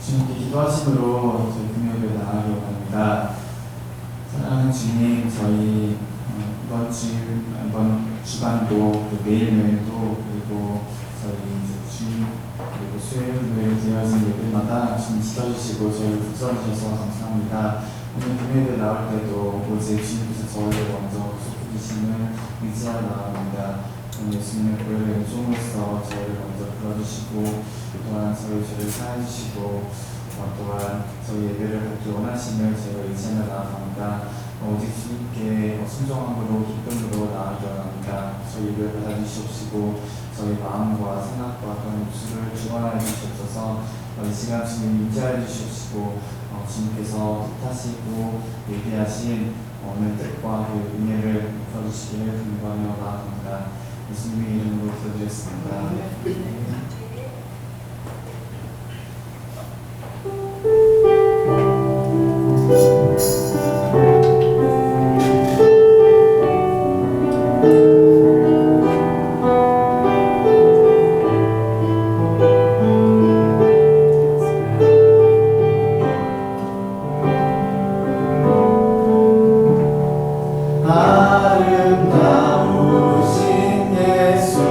주님께 기도하심으로 저희 금요일에 나가려고 합니다. 사랑하는 주님, 저희 이번 주간도 매일매일도 그리고 저희 이제 주일 그리고 수요일 되어진 예배마다 주님 지켜주시고 저희를 붙들어주셔서 감사합니다. 오늘 금요일에 나올 때도 오직 주님께서 저희를 먼저 축복해주심을 의지하러 나갑니다. 예수님의 보혈의 왼손으로서 저희를 먼저 불러주시고 또한 저희를 사해주시고 또한 저희 예배를 받기 원하심을 저희가 의지하며 나아갑니다. 오직 주님께 순종함으로 기쁨으로 나아가기 원합니다. 저희 예배를 받아주시옵시고 저희 마음과 생각과 또한 입술을 주관하여 주시옵소서. 이 시간 주님 임재하여 주시옵시고 주님께서 뜻하시고 예비하신 오늘 뜻과 그 은혜를 풀어주시기를 간구하며 나아갑니다. 예수님의 이름으로 기도드렸습니다. 아름다우신 예수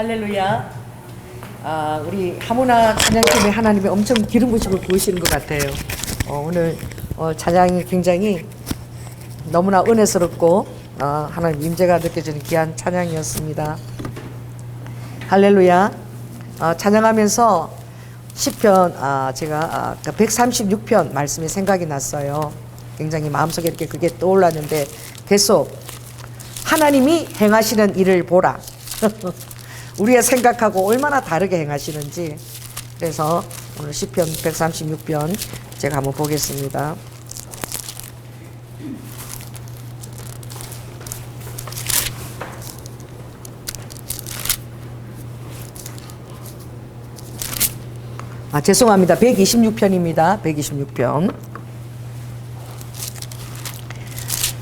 할렐루야. 우리 하모나 찬양팀에 하나님이 엄청 기름 부심을 부으시는 것 같아요. 오늘 찬양이 굉장히 너무나 은혜스럽고 하나님 임재가 느껴지는 귀한 찬양이었습니다. 할렐루야. 찬양하면서 시편 제가 136편 말씀이 생각이 났어요. 굉장히 마음속에 이렇게 그게 떠올랐는데 계속 하나님이 행하시는 일을 보라. 우리가 생각하고 얼마나 다르게 행하시는지. 그래서 오늘 시편 136편 제가 한번 보겠습니다. 죄송합니다. 126편입니다. 126편.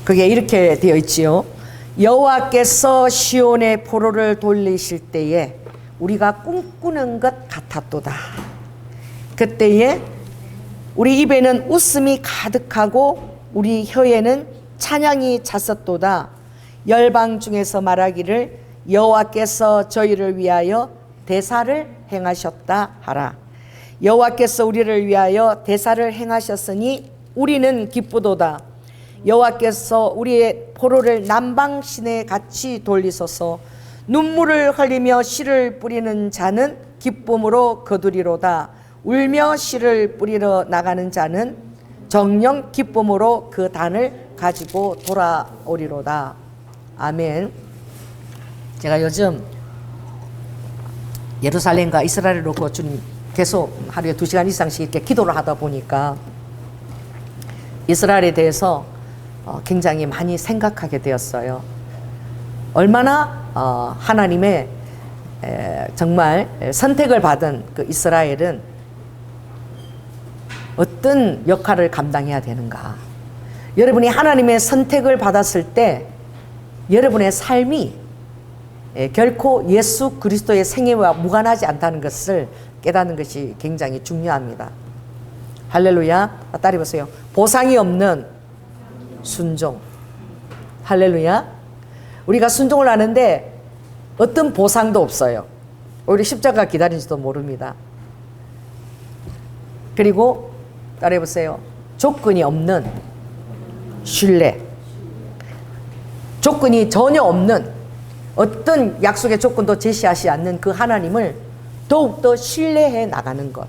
그게 이렇게 되어 있지요. 여호와께서 시온의 포로를 돌리실 때에 우리가 꿈꾸는 것 같았도다. 그때에 우리 입에는 웃음이 가득하고 우리 혀에는 찬양이 찼었도다. 열방 중에서 말하기를 여호와께서 저희를 위하여 대사를 행하셨다 하라. 여호와께서 우리를 위하여 대사를 행하셨으니 우리는 기쁘도다. 여호와께서 우리의 포로를 남방신에 같이 돌리소서. 눈물을 흘리며 씨를 뿌리는 자는 기쁨으로 거두리로다. 울며 씨를 뿌리러 나가는 자는 정녕 기쁨으로 그 단을 가지고 돌아오리로다. 아멘. 제가 요즘 예루살렘과 이스라엘을 놓고 주님 계속 하루에 2시간 이상씩 이렇게 기도를 하다 보니까 이스라엘에 대해서 굉장히 많이 생각하게 되었어요. 얼마나 하나님의 정말 선택을 받은 그 이스라엘은 어떤 역할을 감당해야 되는가. 여러분이 하나님의 선택을 받았을 때 여러분의 삶이 결코 예수 그리스도의 생애와 무관하지 않다는 것을 깨닫는 것이 굉장히 중요합니다. 할렐루야. 따라해 보세요. 보상이 없는 순종. 할렐루야. 우리가 순종을 하는데 어떤 보상도 없어요. 오히려 십자가 기다리는지도 모릅니다. 그리고 따라해 보세요. 조건이 없는 신뢰. 조건이 전혀 없는 어떤 약속의 조건도 제시하지 않는 그 하나님을 더욱더 신뢰해 나가는 것.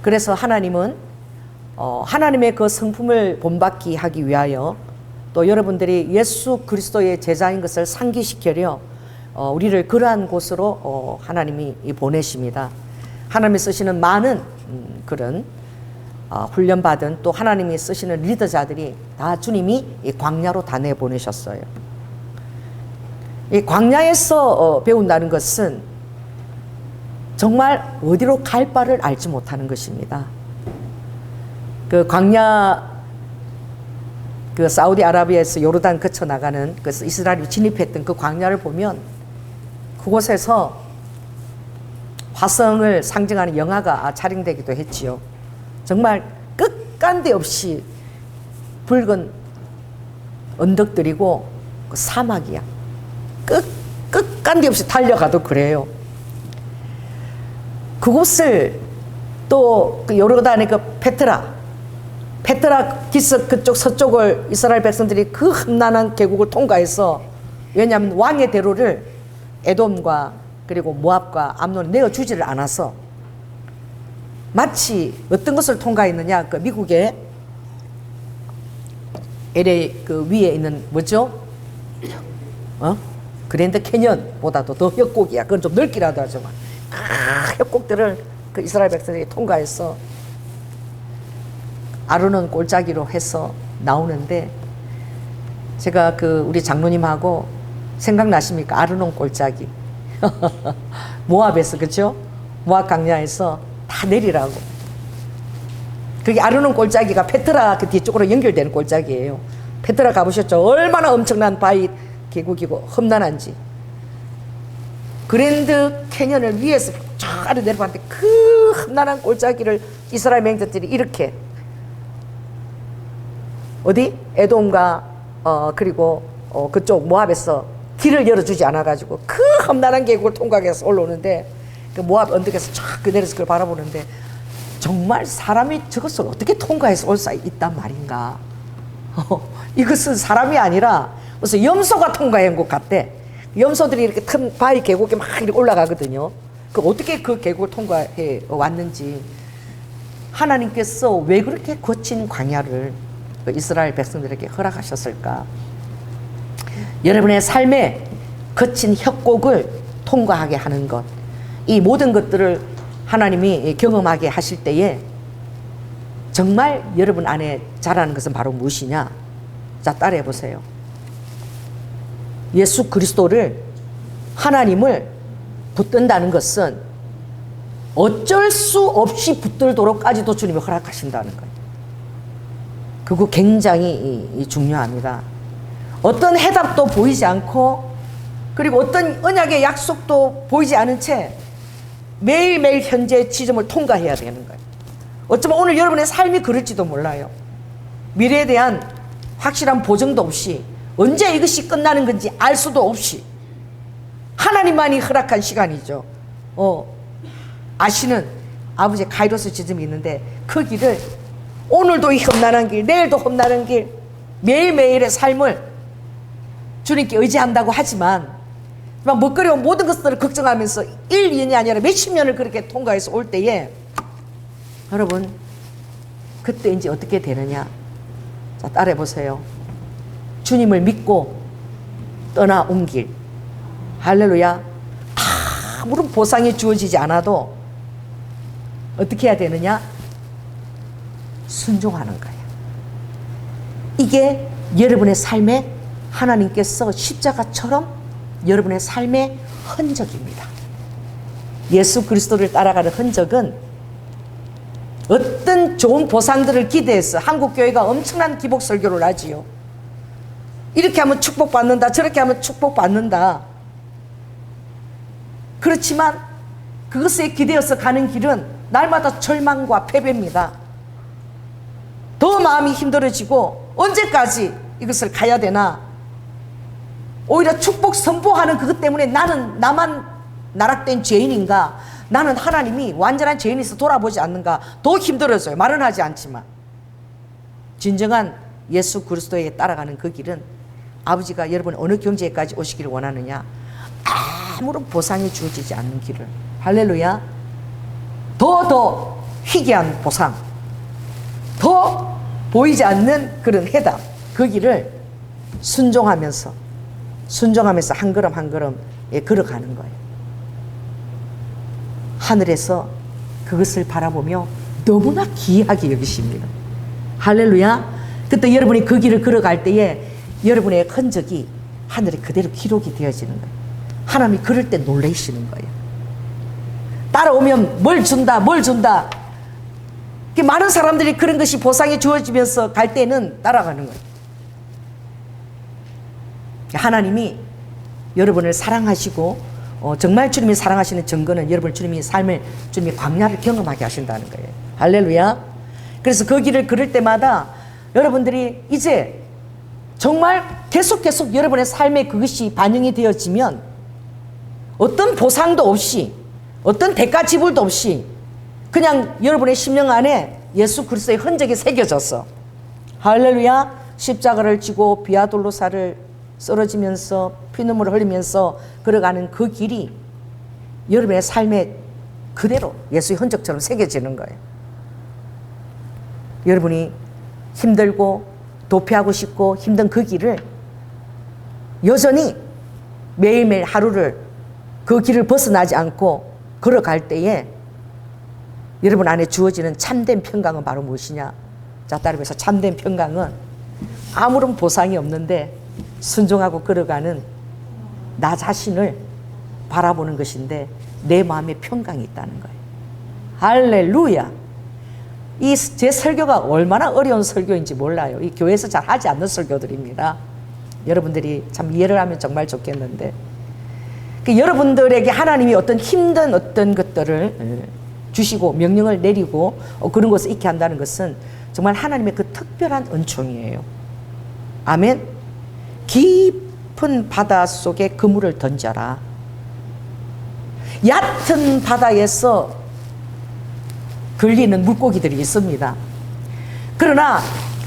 그래서 하나님은 하나님의 그 성품을 본받게 하기 위하여 또 여러분들이 예수 그리스도의 제자인 것을 상기시키려 우리를 그러한 곳으로 하나님이 보내십니다. 하나님이 쓰시는 많은 그런 훈련받은 또 하나님이 쓰시는 리더자들이 다 주님이 이 광야로 다 내보내셨어요. 이 광야에서 배운다는 것은 정말 어디로 갈 바를 알지 못하는 것입니다. 그 광야, 그 사우디아라비아에서 요르단 거쳐 나가는 그 이스라엘이 진입했던 그 광야를 보면 그곳에서 화성을 상징하는 영화가 촬영되기도 했지요. 정말 끝간데 없이 붉은 언덕들이고 그 사막이야. 끝간데 없이 달려가도 그래요. 그곳을 또 그 요르단의 그 페트라 기스 그쪽 서쪽을 이스라엘 백성들이 그 험난한 계곡을 통과해서, 왜냐하면 왕의 대로를 에돔과 그리고 모압과 암몬이 내어주지를 않아서 마치 어떤 것을 통과했느냐, 그 미국의 LA 그 위에 있는 뭐죠? 그랜드 캐년보다도 더 협곡이야. 그건 좀 넓기라도 하지만 협곡들을 그 이스라엘 백성들이 통과해서 아르논 골짜기로 해서 나오는데, 제가 그 우리 장로님하고 생각나십니까? 아르논 골짜기. 모압에서, 그죠? 모압 강야에서 다 내리라고. 그게 아르논 골짜기가 페트라 그 뒤쪽으로 연결되는 골짜기예요. 페트라 가보셨죠? 얼마나 엄청난 바위 계곡이고 험난한지. 그랜드 캐년을 위에서 쫙 아래 내려봤는데 그 험난한 골짜기를 이스라엘 맹자들이 이렇게 어디? 에돔과 그리고 그쪽 모압에서 길을 열어주지 않아가지고 그 험난한 계곡을 통과해서 올라오는데 그 모압 언덕에서 쫙 내려서 그걸 바라보는데 정말 사람이 저것을 어떻게 통과해서 올 수 있단 말인가. 이것은 사람이 아니라 무슨 염소가 통과한 것 같대. 염소들이 이렇게 큰 바위 계곡에 막 이렇게 올라가거든요. 그 어떻게 그 계곡을 통과해 왔는지, 하나님께서 왜 그렇게 거친 광야를 이스라엘 백성들에게 허락하셨을까? 여러분의 삶에 거친 협곡을 통과하게 하는 것, 이 모든 것들을 하나님이 경험하게 하실 때에 정말 여러분 안에 자라는 것은 바로 무엇이냐? 자, 따라해 보세요. 예수 그리스도를, 하나님을 붙든다는 것은 어쩔 수 없이 붙들도록까지도 주님이 허락하신다는 거예요. 그거 굉장히 중요합니다. 어떤 해답도 보이지 않고, 그리고 어떤 언약의 약속도 보이지 않은 채 매일매일 현재의 지점을 통과해야 되는 거예요. 어쩌면 오늘 여러분의 삶이 그럴지도 몰라요. 미래에 대한 확실한 보증도 없이, 언제 이것이 끝나는 건지 알 수도 없이 하나님만이 허락한 시간이죠. 아시는 아버지의 가이로스 지점이 있는데 그 길을, 오늘도 이 험난한 길, 내일도 험난한 길, 매일매일의 삶을 주님께 의지한다고 하지만 막 먹거리와 모든 것들을 걱정하면서 1, 2년이 아니라 몇십 년을 그렇게 통과해서 올 때에 여러분, 그때 이제 어떻게 되느냐? 자, 따라해 보세요. 주님을 믿고 떠나온 길. 할렐루야. 아무런 보상이 주어지지 않아도 어떻게 해야 되느냐? 순종하는 거예요. 이게 여러분의 삶에 하나님께서 십자가처럼 여러분의 삶의 흔적입니다. 예수 그리스도를 따라가는 흔적은 어떤 좋은 보상들을 기대해서 한국교회가 엄청난 기복 설교를 하지요. 이렇게 하면 축복받는다, 저렇게 하면 축복받는다. 그렇지만 그것에 기대어서 가는 길은 날마다 절망과 패배입니다. 더 마음이 힘들어지고 언제까지 이것을 가야 되나? 오히려 축복 선포하는 그것 때문에 나만 나락된 죄인인가? 나는 하나님이 완전한 죄인에서 돌아보지 않는가? 더 힘들어져요. 말은 하지 않지만. 진정한 예수 그리스도에 따라가는 그 길은 아버지가 여러분 어느 경지에까지 오시기를 원하느냐? 아무런 보상이 주어지지 않는 길을. 할렐루야. 더 희귀한 보상, 더 보이지 않는 그런 해답, 그 길을 순종하면서 한 걸음 한 걸음 걸어가는 거예요. 하늘에서 그것을 바라보며 너무나 귀하게 여기십니다. 할렐루야. 그때 여러분이 그 길을 걸어갈 때에 여러분의 흔적이 하늘에 그대로 기록이 되어지는 거예요. 하나님이 그럴 때 놀라시는 거예요. 따라오면 뭘 준다. 많은 사람들이 그런 것이 보상이 주어지면서 갈 때는 따라가는 거예요. 하나님이 여러분을 사랑하시고 정말 주님이 사랑하시는 증거는 여러분 주님이 광야를 경험하게 하신다는 거예요. 할렐루야. 그래서 그 길을 걸을 때마다 여러분들이 이제 정말 계속 여러분의 삶에 그것이 반영이 되어지면 어떤 보상도 없이, 어떤 대가 지불도 없이 그냥 여러분의 심령 안에 예수 그리스도의 흔적이 새겨져서, 할렐루야, 십자가를 지고 비아돌로사를 쓰러지면서 피눈물을 흘리면서 걸어가는 그 길이 여러분의 삶에 그대로 예수의 흔적처럼 새겨지는 거예요. 여러분이 힘들고 도피하고 싶고 힘든 그 길을 여전히 매일매일 하루를 그 길을 벗어나지 않고 걸어갈 때에 여러분 안에 주어지는 참된 평강은 바로 무엇이냐? 자, 따라해서 참된 평강은 아무런 보상이 없는데 순종하고 걸어가는 나 자신을 바라보는 것인데 내 마음에 평강이 있다는 거예요. 할렐루야. 이 제 설교가 얼마나 어려운 설교인지 몰라요. 이 교회에서 잘 하지 않는 설교들입니다. 여러분들이 참 이해를 하면 정말 좋겠는데, 여러분들에게 하나님이 어떤 힘든 어떤 것들을 주시고 명령을 내리고 그런 것을 있게 한다는 것은 정말 하나님의 그 특별한 은총이에요. 아멘. 깊은 바다 속에 그물을 던져라. 얕은 바다에서 걸리는 물고기들이 있습니다. 그러나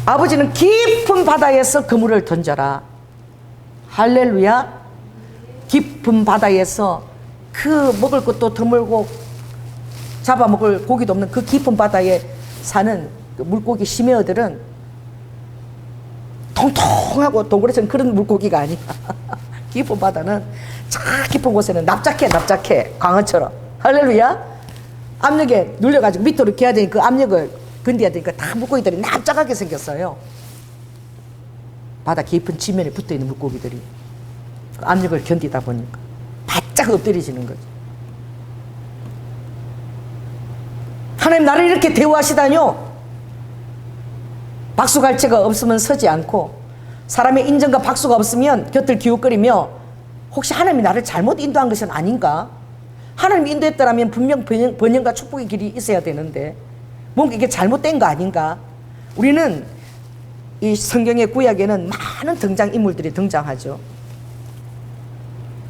아버지는 깊은 바다에서 그물을 던져라. 할렐루야. 깊은 바다에서 그 먹을 것도 드물고 잡아먹을 고기도 없는 그 깊은 바다에 사는 그 물고기 심해어들은 통통하고 동그랗은 그런 물고기가 아니야. 깊은 바다는 저 깊은 곳에는 납작해 광어처럼. 할렐루야. 압력에 눌려가지고 밑으로 기어야 되니 그 압력을 건드려야 되니까 다 물고기들이 납작하게 생겼어요. 바다 깊은 지면에 붙어있는 물고기들이 그 압력을 견디다 보니까 바짝 엎드려지는 거죠. 하나님 나를 이렇게 대우하시다뇨. 박수갈채가 없으면 서지 않고 사람의 인정과 박수가 없으면 곁을 기웃거리며 혹시 하나님이 나를 잘못 인도한 것은 아닌가? 하나님이 인도했더라면 분명 번영과 축복의 길이 있어야 되는데 뭔가 이게 잘못된 거 아닌가? 우리는 이 성경의 구약에는 많은 등장인물들이 등장하죠.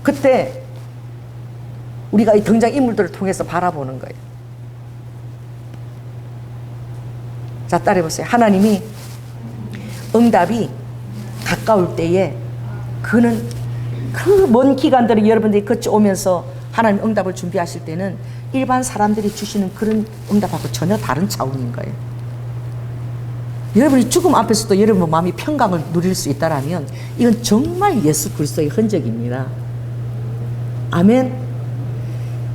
그때 우리가 이 등장인물들을 통해서 바라보는 거예요. 자, 따라해보세요. 하나님이 응답이 가까울 때에 그는 그 먼 기간들을 여러분들이 거쳐오면서 하나님 응답을 준비하실 때는 일반 사람들이 주시는 그런 응답하고 전혀 다른 차원인 거예요. 여러분이 죽음 앞에서도 여러분 마음이 평강을 누릴 수 있다라면 이건 정말 예수 그리스도의 흔적입니다. 아멘.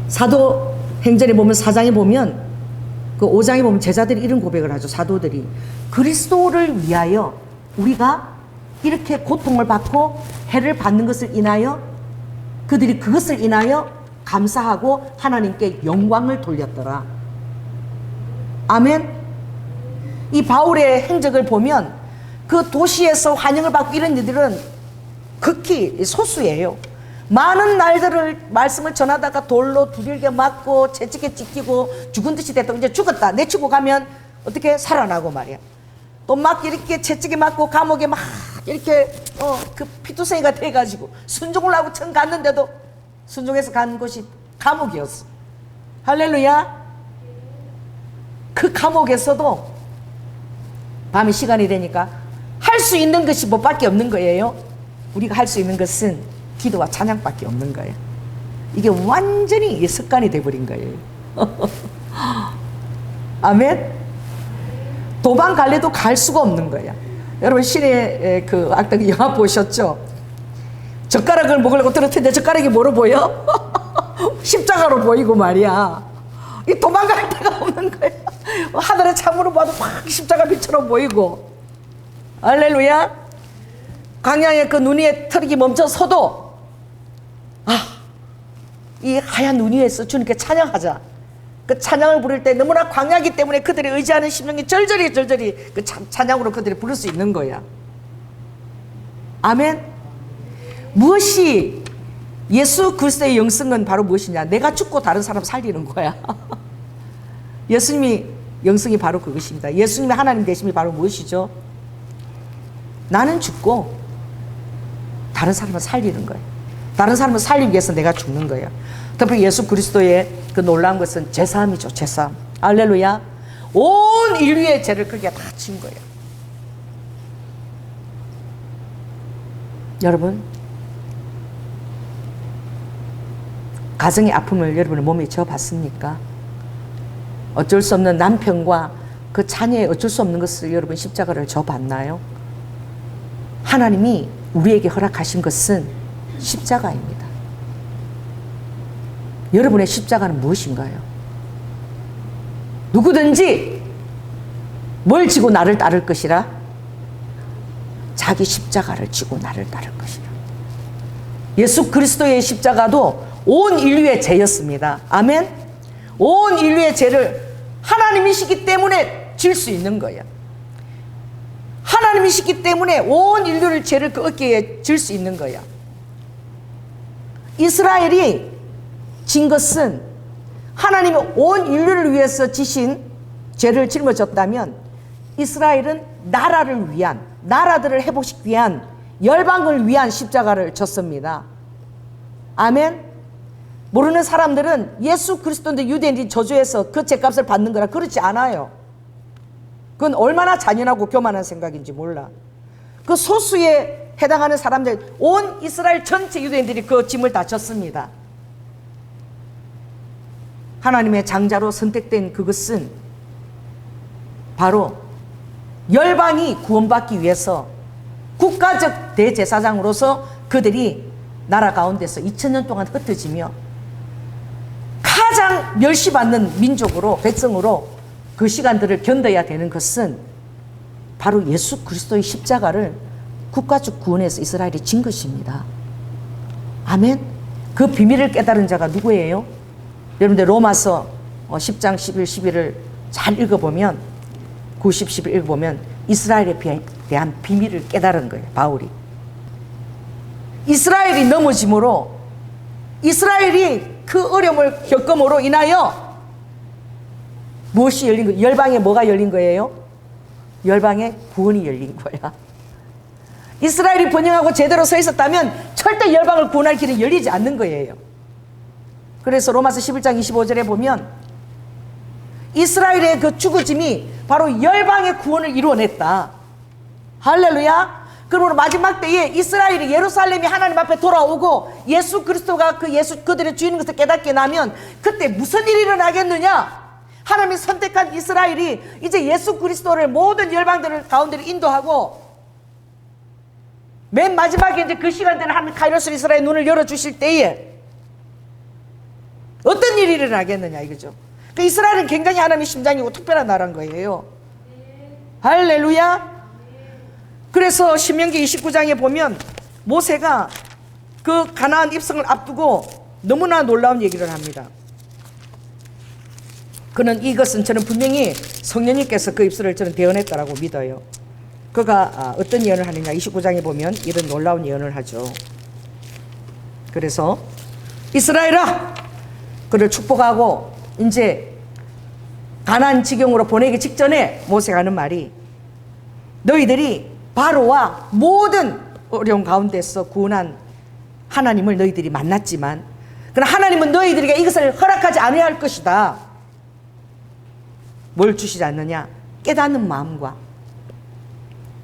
사도행전에 보면 4장에 보면 그 5장에 보면 제자들이 이런 고백을 하죠. 사도들이 그리스도를 위하여 우리가 이렇게 고통을 받고 해를 받는 것을 인하여 그들이 그것을 인하여 감사하고 하나님께 영광을 돌렸더라. 아멘. 이 바울의 행적을 보면 그 도시에서 환영을 받고 이런 일들은 극히 소수예요. 많은 날들을 말씀을 전하다가 돌로 두들겨 맞고 채찍에 찢기고 죽은 듯이 됐다. 이제 죽었다 내치고 가면 어떻게 살아나고 말이야. 또 막 이렇게 채찍에 맞고 감옥에 막 이렇게 그 피투성이가 돼가지고 순종을 하고 천 갔는데도 순종해서 간 곳이 감옥이었어. 할렐루야. 그 감옥에서도 밤이 시간이 되니까 할 수 있는 것이 뭐밖에 없는 거예요. 우리가 할 수 있는 것은 기도와 찬양밖에 없는 거예요. 이게 완전히 습관이 돼버린 거예요. 아멘. 도망갈래도 갈 수가 없는 거야. 여러분 신의 그 악당이 영화 보셨죠? 젓가락을 먹으려고 떨어뜨렸는데 젓가락이 뭐로 보여? 십자가로 보이고 말이야. 이 도망갈 데가 없는 거야. 하늘에 참으로 봐도 막 십자가 빛처럼 보이고. 할렐루야. 광야에 그 눈 위에 트럭이 멈춰서도 이 하얀 눈 위에서 주님께 찬양하자. 그 찬양을 부를 때 너무나 광야이기 때문에 그들이 의지하는 심령이 절절히 그 찬양으로 그들이 부를 수 있는 거야. 아멘. 무엇이 예수 그리스도의 영성은 바로 무엇이냐? 내가 죽고 다른 사람 살리는 거야. 예수님이 영성이 바로 그것입니다. 예수님의 하나님 되심이 바로 무엇이죠? 나는 죽고 다른 사람을 살리는 거예요. 다른 사람을 살리기 위해서 내가 죽는 거예요. 특히 예수 그리스도의 그 놀라운 것은 제사함이죠. 제사함. 할렐루야. 온 인류의 죄를 그게 다 진 거예요. 여러분, 가정의 아픔을 여러분의 몸에 져봤습니까? 어쩔 수 없는 남편과 그 자녀의 어쩔 수 없는 것을 여러분 십자가를 져봤나요? 하나님이 우리에게 허락하신 것은 십자가입니다. 여러분의 십자가는 무엇인가요? 누구든지 뭘 지고 나를 따를 것이라? 자기 십자가를 지고 나를 따를 것이라. 예수 그리스도의 십자가도 온 인류의 죄였습니다. 아멘. 온 인류의 죄를 하나님이시기 때문에 질 수 있는 거예요. 하나님이시기 때문에 온 인류를 죄를 그 어깨에 질 수 있는 거야. 이스라엘이 진 것은 하나님이 온 인류를 위해서 지신 죄를 짊어졌다면 이스라엘은 나라를 위한, 나라들을 회복시키기 위한, 열방을 위한 십자가를 졌습니다. 아멘. 모르는 사람들은 예수 그리스도인데 유대인들이 저주해서 그 죄값을 받는 거라 그렇지 않아요. 그건 얼마나 잔인하고 교만한 생각인지 몰라. 그 소수에 해당하는 사람들, 온 이스라엘 전체 유대인들이 그 짐을 다 졌습니다. 하나님의 장자로 선택된 그것은 바로 열방이 구원받기 위해서 국가적 대제사장으로서 그들이 나라 가운데서 2000년 동안 흩어지며 가장 멸시받는 민족으로, 백성으로 그 시간들을 견뎌야 되는 것은 바로 예수 그리스도의 십자가를 국가적 구원에서 이스라엘이 진 것입니다. 아멘. 그 비밀을 깨달은 자가 누구예요? 여러분들 로마서 10장 11, 12를 잘 읽어보면 90, 11 읽어보면 이스라엘에 대한 비밀을 깨달은 거예요. 바울이. 이스라엘이 넘어짐으로, 이스라엘이 그 어려움을 겪음으로 인하여 무엇이 열린 거예요? 열방에 뭐가 열린 거예요? 열방에 구원이 열린 거야. 이스라엘이 번영하고 제대로 서 있었다면 절대 열방을 구원할 길이 열리지 않는 거예요. 그래서 로마서 11장 25절에 보면 이스라엘의 그 죽어짐이 바로 열방의 구원을 이루어냈다. 할렐루야. 그러므로 마지막 때에 이스라엘이, 예루살렘이 하나님 앞에 돌아오고 예수 그리스도가 그들의 주인인 것을 깨닫게 나면 그때 무슨 일이 일어나겠느냐? 하나님이 선택한 이스라엘이 이제 예수 그리스도를 모든 열방들 가운데를 인도하고 맨 마지막에 이제 그 시간대는 하나님 카이로스 이스라엘 눈을 열어주실 때에 어떤 일이 일어나겠느냐 이거죠. 그 이스라엘은 굉장히 하나님의 심장이고 특별한 나라인 거예요. 할렐루야. 그래서 신명기 29장에 보면 모세가 그 가나안 입성을 앞두고 너무나 놀라운 얘기를 합니다. 그는 이것은 저는 분명히 성령님께서 그 입술을 저는 대언했다라고 믿어요. 그가 어떤 예언을 하느냐, 29장에 보면 이런 놀라운 예언을 하죠. 그래서 이스라엘아, 그를 축복하고 이제 가나안 지경으로 보내기 직전에 모세가 하는 말이, 너희들이 바로와 모든 어려운 가운데서 구원한 하나님을 너희들이 만났지만, 그러나 하나님은 너희들에게 이것을 허락하지 않아야 할 것이다. 뭘 주시지 않느냐? 깨닫는 마음과,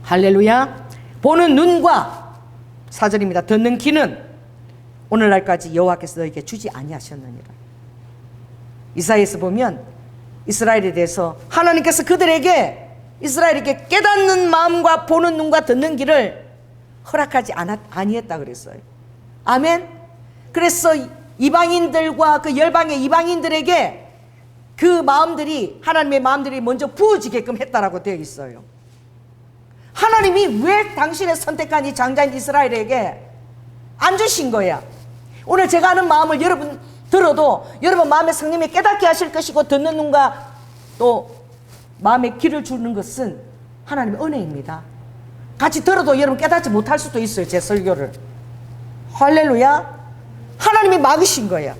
할렐루야, 보는 눈과, 4절입니다. 듣는 귀는 오늘날까지 여호와께서 너희에게 주지 아니하셨느니라. 이사야에서 보면 이스라엘에 대해서 하나님께서 그들에게, 이스라엘에게 깨닫는 마음과 보는 눈과 듣는 귀를 허락하지 아니했다 그랬어요. 아멘. 그래서 이방인들과 그 열방의 이방인들에게 그 마음들이, 하나님의 마음들이 먼저 부어지게끔 했다라고 되어 있어요. 하나님이 왜 당신의 선택한 이 장자인 이스라엘에게 안 주신 거야? 오늘 제가 하는 마음을 여러분 들어도 여러분 마음에 성령이 깨닫게 하실 것이고, 듣는 눈과 또 마음의 귀를 주는 것은 하나님의 은혜입니다. 같이 들어도 여러분 깨닫지 못할 수도 있어요, 제 설교를. 할렐루야. 하나님이 막으신 거야.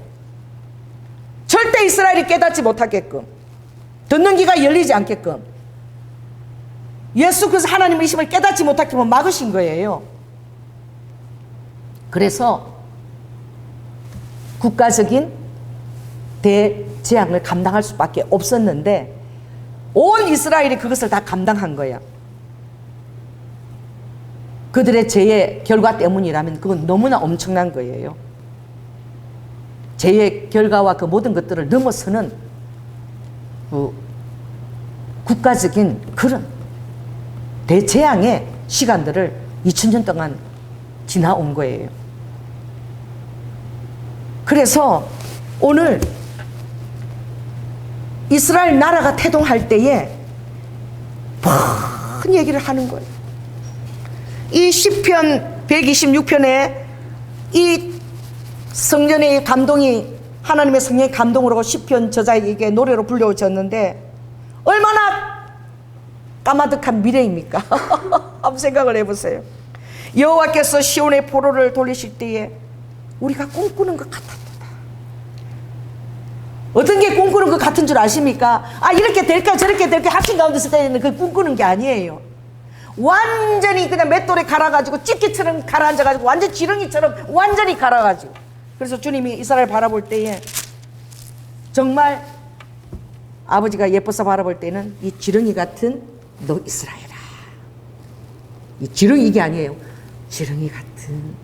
절대 이스라엘이 깨닫지 못하게끔, 듣는 귀가 열리지 않게끔, 예수 그리스도 하나님의 이심을 깨닫지 못하게끔 막으신 거예요. 그래서 국가적인 대재앙을 감당할 수밖에 없었는데 온 이스라엘이 그것을 다 감당한 거야. 그들의 죄의 결과 때문이라면 그건 너무나 엄청난 거예요. 죄의 결과와 그 모든 것들을 넘어서는 그 국가적인 그런 대재앙의 시간들을 2000년 동안 지나온 거예요. 그래서 오늘 이스라엘 나라가 태동할 때에 큰 얘기를 하는 거예요. 이 시편 126편에 이 성전의 감동이, 하나님의 성령의 감동으로 시편 저자에게 노래로 불려졌는데 얼마나 까마득한 미래입니까? 한번 생각을 해보세요. 여호와께서 시온의 포로를 돌리실 때에 우리가 꿈꾸는 것 같았다. 어떤 게 꿈꾸는 것 같은 줄 아십니까? 아, 이렇게 될까 저렇게 될까 합친 가운데 있을 때는 그 꿈꾸는 게 아니에요. 완전히 그냥 맷돌에 갈아가지고 집게처럼 가라앉아가지고 완전 지렁이처럼 완전히 갈아가지고 그래서 주님이 이스라엘 바라볼 때에 정말 아버지가 예뻐서 바라볼 때는 이 지렁이 같은 너 이스라엘아. 이 지렁이 이게 아니에요. 지렁이 같은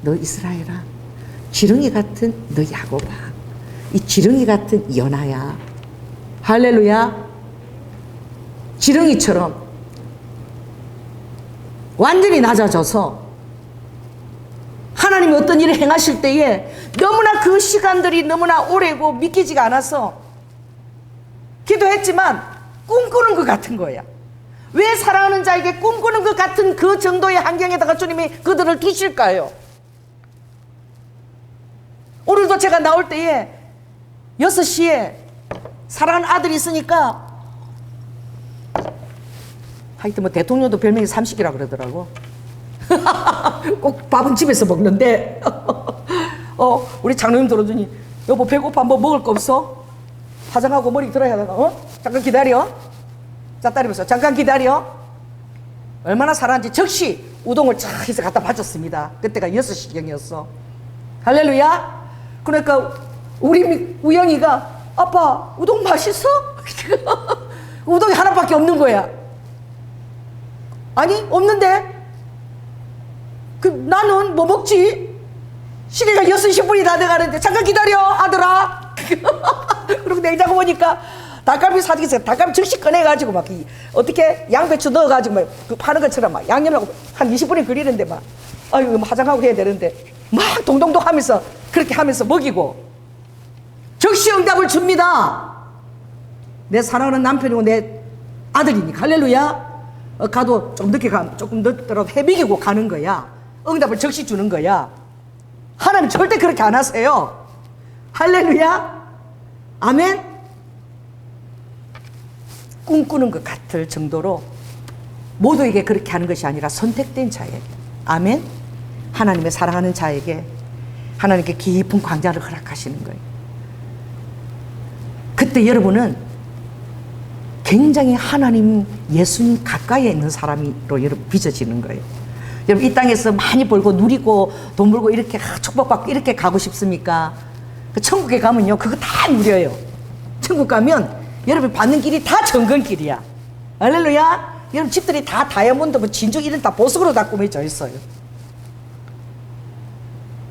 너 이스라엘아. 지렁이 같은 너 야곱아. 이 지렁이 같은 연하야. 할렐루야. 지렁이처럼 완전히 낮아져서 하나님이 어떤 일을 행하실 때에 너무나 그 시간들이 너무나 오래고 믿기지가 않아서 기도했지만 꿈꾸는 것 같은 거야. 왜 사랑하는 자에게 꿈꾸는 것 같은 그 정도의 환경에다가 주님이 그들을 두실까요? 오늘도 제가 나올 때에 6시에 사랑하는 아들이 있으니까 하여튼 뭐 대통령도 별명이 삼식이라 그러더라고. 꼭 밥은 집에서 먹는데 우리 장로님 들어주니 여보 배고파 뭐 먹을 거 없어? 화장하고 머리 들어야 되나? 잠깐 기다려. 자 따라해보세요. 잠깐 기다려. 얼마나 사랑한지 즉시 우동을 쫙 해서 갖다 바쳤습니다. 그때가 6시경이었어. 할렐루야. 그러니까 우리 우영이가 아빠 우동 맛있어? 우동이 하나밖에 없는 거야. 아니 없는데 나는 뭐 먹지? 시계가 6시 10분이 다 돼가는데 잠깐 기다려 아들아. 그리고 냉장고 보니까 닭갈비 사주기 있어요. 닭갈비 즉시 꺼내가지고 막 어떻게 양배추 넣어가지고 막 그 파는 것처럼 막 양념하고 한 20분이 그리는데 막 아유 화장하고 해야 되는데 막 동동동 하면서 그렇게 하면서 먹이고 즉시 응답을 줍니다. 내 사랑하는 남편이고 내 아들이니까. 할렐루야. 가도 좀 늦게 가면 조금 늦더라도 해비기고 가는 거야. 응답을 즉시 주는 거야. 하나님 절대 그렇게 안 하세요. 할렐루야. 아멘. 꿈꾸는 것 같을 정도로 모두에게 그렇게 하는 것이 아니라 선택된 자에게, 아멘, 하나님의 사랑하는 자에게 하나님께 깊은 광자를 허락하시는 거예요. 그때 여러분은 굉장히 하나님, 예수님 가까이에 있는 사람으로 여러분 빚어지는 거예요. 여러분 이 땅에서 많이 벌고 누리고 돈 벌고 이렇게 축복받고 이렇게 가고 싶습니까? 천국에 가면요 그거 다 누려요. 천국 가면 여러분 받는 길이 다 정글길이야. 할렐루야. 여러분 집들이 다 다이아몬드 뭐 진주 이런 다 보석으로 다 꾸며져 있어요.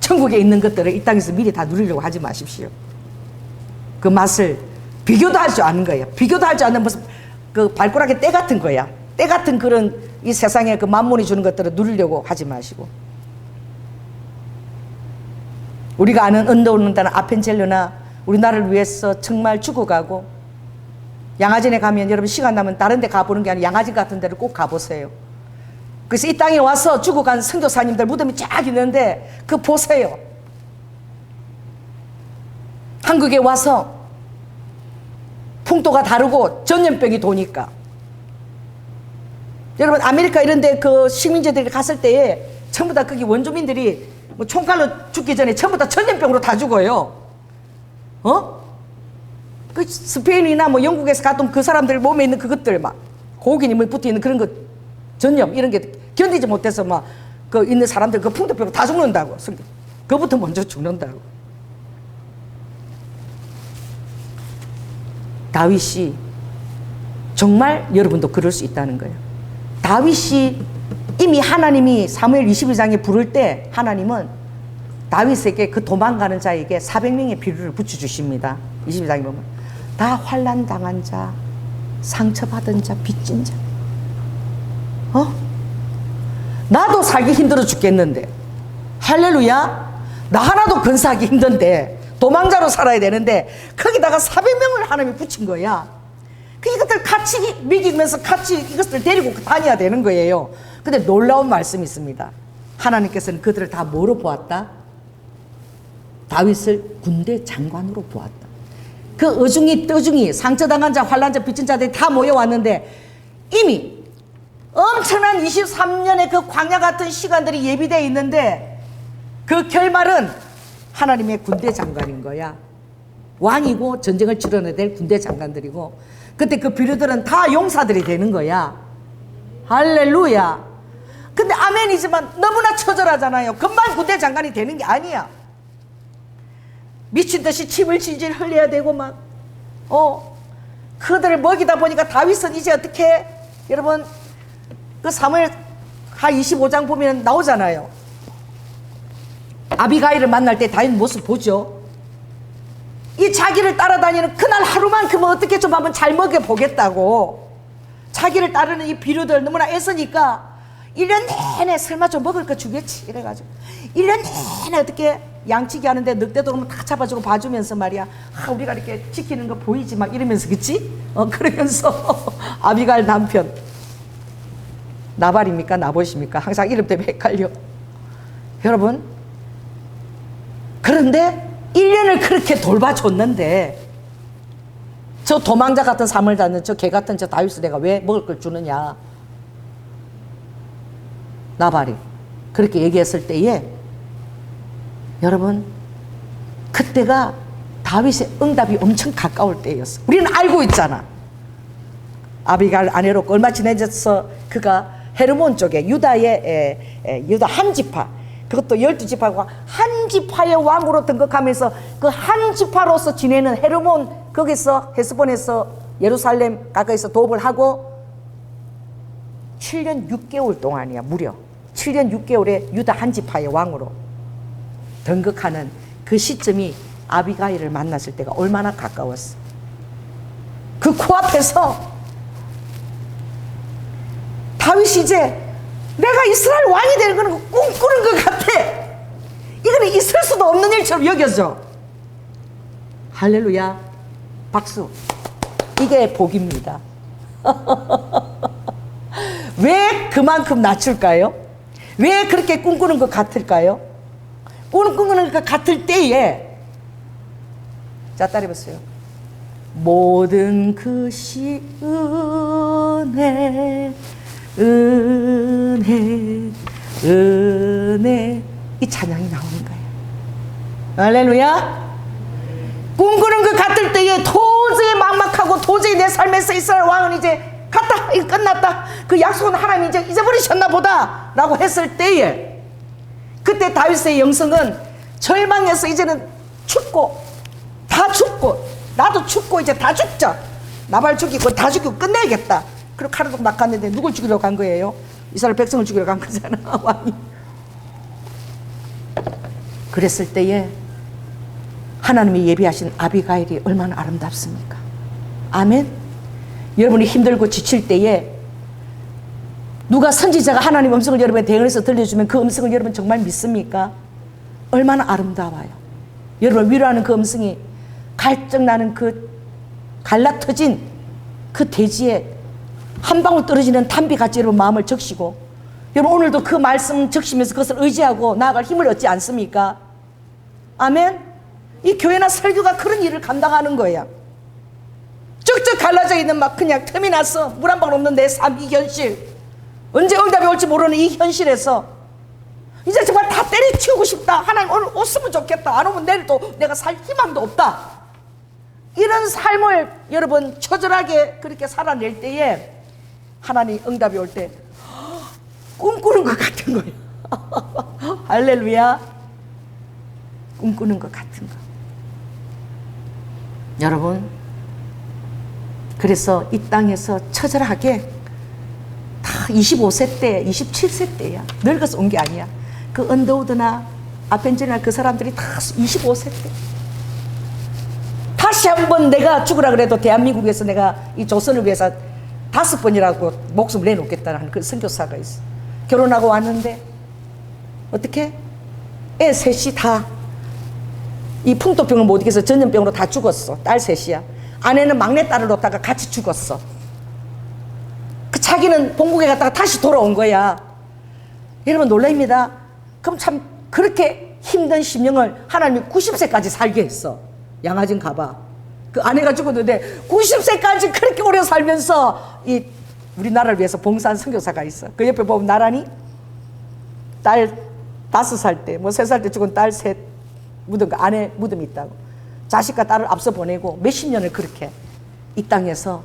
천국에 있는 것들을 이 땅에서 미리 다 누리려고 하지 마십시오. 그 맛을 비교도 할 줄 아는 거예요. 비교도 할 줄 아는 무슨 그 발가락에 때 같은 거야. 때 같은 그런 이 세상에 그 만몬이 주는 것들을 누리려고 하지 마시고, 우리가 아는 언더우드라는 아펜젤러나 우리나라를 위해서 정말 죽어가고, 양화진에 가면 여러분 시간 나면 다른 데 가보는 게 아니라 양화진 같은 데를 꼭 가보세요. 그래서 이 땅에 와서 죽어간 선교사님들 무덤이 쫙 있는데 그 보세요. 한국에 와서 풍토가 다르고 전염병이 도니까, 여러분 아메리카 이런 데 그 식민지들이 갔을 때에 전부 다 거기 원주민들이 뭐 총칼로 죽기 전에 전부 다 전염병으로 다 죽어요. 그 스페인이나 뭐 영국에서 갔던 그 사람들 몸에 있는 그것들 막 고기니 뭐 붙어 있는 그런 거 전염 이런 게 견디지 못해서 막 그 있는 사람들 그 풍토병으로 다 죽는다고. 그부터 먼저 죽는다고. 다윗이 정말 여러분도 그럴 수 있다는 거예요. 다윗이 이미 하나님이 사무엘 22장에 부를 때 하나님은 다윗에게 그 도망가는 자에게 400명의 비류를 붙여주십니다. 22장에 보면 다 환난 당한 자, 상처받은 자, 빚진 자. 나도 살기 힘들어 죽겠는데, 할렐루야, 나 하나도 건사하기 힘든데 도망자로 살아야 되는데 거기다가 400명을 하나님이 붙인 거야. 이것들 같이 먹이면서 같이 이것들 데리고 다녀야 되는 거예요. 근데 놀라운 말씀이 있습니다. 하나님께서는 그들을 다 뭐로 보았다? 다윗을 군대 장관으로 보았다. 그 어중이 떠중이 상처당한 자, 환난 자, 빚진 자들이 다 모여왔는데 이미 엄청난 23년의 그 광야 같은 시간들이 예비되어 있는데 그 결말은 하나님의 군대 장관인 거야. 왕이고 전쟁을 치러내야 될 군대 장관들이고, 그때 그 비류들은 다 용사들이 되는 거야. 할렐루야. 근데 아멘이지만 너무나 처절하잖아요. 금방 군대 장관이 되는 게 아니야. 미친 듯이 침을 질질 흘려야 되고 막 그들을 먹이다 보니까 다윗은 이제 어떻게 여러분 그 사무엘 하 25장 보면 나오잖아요. 아비가일을 만날 때 다윗 모습 보죠. 이 자기를 따라다니는 그날 하루만큼은 어떻게 좀 한번 잘 먹여보겠다고 자기를 따르는 이 비류들 너무나 애쓰니까 1년 내내 설마 좀 먹을 거 주겠지 이래가지고 1년 내내 어떻게 양치기 하는데 늑대도 그러면 다 잡아주고 봐주면서 말이야 우리가 이렇게 지키는 거 보이지 막 이러면서 그치? 그러면서 아비가일 남편 나발입니까 나봇입니까? 항상 이름 때문에 헷갈려. 여러분 그런데 1년을 그렇게 돌봐줬는데 저 도망자 같은 삶을 사는 저 개 같은 저 다윗을 내가 왜 먹을 걸 주느냐. 나발이 그렇게 얘기했을 때에 여러분 그때가 다윗의 응답이 엄청 가까울 때였어. 우리는 알고 있잖아. 아비가일 아내로 얼마 지내서 그가 헤르몬 쪽에 유다의 유다 한 지파 그것도 12지파가 한 지파의 왕으로 등극하면서 그 한 지파로서 지내는 헤르몬 거기서 헤스본에서 예루살렘 가까이서 도읍을 하고 7년 6개월 동안이야. 무려 7년 6개월에 유다 한 지파의 왕으로 등극하는 그 시점이 아비가일을 만났을 때가 얼마나 가까웠어. 그 코앞에서 다윗이 이제 내가 이스라엘 왕이 되는 거는 꿈꾸는 것 같아. 이거는 있을 수도 없는 일처럼 여겨져. 할렐루야. 박수. 이게 복입니다. 왜 그만큼 낮출까요? 왜 그렇게 꿈꾸는 것 같을까요? 꿈꾸는 것 같을 때에 자 따라해보세요. 모든 것이 은혜 은혜 이 찬양이 나오는 거예요. 할렐루야. 꿈꾸는 것 같을 때에 도저히 막막하고 도저히 내 삶에서 이스라엘 왕은 이제 갔다 이거 끝났다 그 약속은 하나님 이제 잊어버리셨나 보다 라고 했을 때에 그때 다윗의 영성은 절망해서 이제는 죽고 다 죽고 나도 죽고 이제 다 죽자 나발 죽이고 다 죽이고 끝내야겠다. 그리고 칼을 막 갔는데 누굴 죽이려고 간 거예요? 이스라엘 백성을 죽이려고 간 거잖아 왕이. 그랬을 때에 하나님이 예비하신 아비가일이 얼마나 아름답습니까? 아멘. 여러분이 힘들고 지칠 때에 누가 선지자가 하나님 음성을 여러분의 대응해서 들려주면 그 음성을 여러분 정말 믿습니까? 얼마나 아름다워요. 여러분 위로하는 그 음성이 갈증나는 그 갈라터진 그 대지에 한 방울 떨어지는 단비같이 여러분 마음을 적시고 여러분 오늘도 그 말씀 적시면서 그것을 의지하고 나아갈 힘을 얻지 않습니까? 아멘. 이 교회나 설교가 그런 일을 감당하는 거야. 쭉쭉 갈라져 있는 막 그냥 틈이 나서 물 한 방울 없는 내 삶 이 현실 언제 응답이 올지 모르는 이 현실에서 이제 정말 다 때려치우고 싶다. 하나님 오늘 오시면 좋겠다. 안 오면 내일 또 내가 살 희망도 없다. 이런 삶을 여러분 처절하게 그렇게 살아낼 때에 하나님 응답이 올 때 꿈꾸는 것 같은 거예요. 할렐루야. 꿈꾸는 것 같은 거. 여러분 그래서 이 땅에서 처절하게 다 25세 때 27세 때야. 늙어서 온 게 아니야. 그 언더우드나 아펜젤이나 그 사람들이 다 25세 때 다시 한번 내가 죽으라 그래도 대한민국에서 내가 이 조선을 위해서 5번이라고 목숨을 내놓겠다는 그 선교사가 있어. 결혼하고 왔는데 어떻게? 애 셋이 다 이 풍토병을 못 이겨서 전염병으로 다 죽었어. 딸 셋이야. 아내는 막내 딸을 놓다가 같이 죽었어. 그 자기는 본국에 갔다가 다시 돌아온 거야. 여러분 놀랍니다. 그럼 참 그렇게 힘든 심령을 하나님이 90세까지 살게 했어. 양아진 가봐. 그 아내가 죽었는데 90세까지 그렇게 오래 살면서 이 우리나라를 위해서 봉사한 선교사가 있어. 그 옆에 보면 나란히 딸 5살 때, 뭐 3살 때 죽은 딸 셋 묻은 거 아내 무덤이 있다고. 자식과 딸을 앞서 보내고 몇십 년을 그렇게 이 땅에서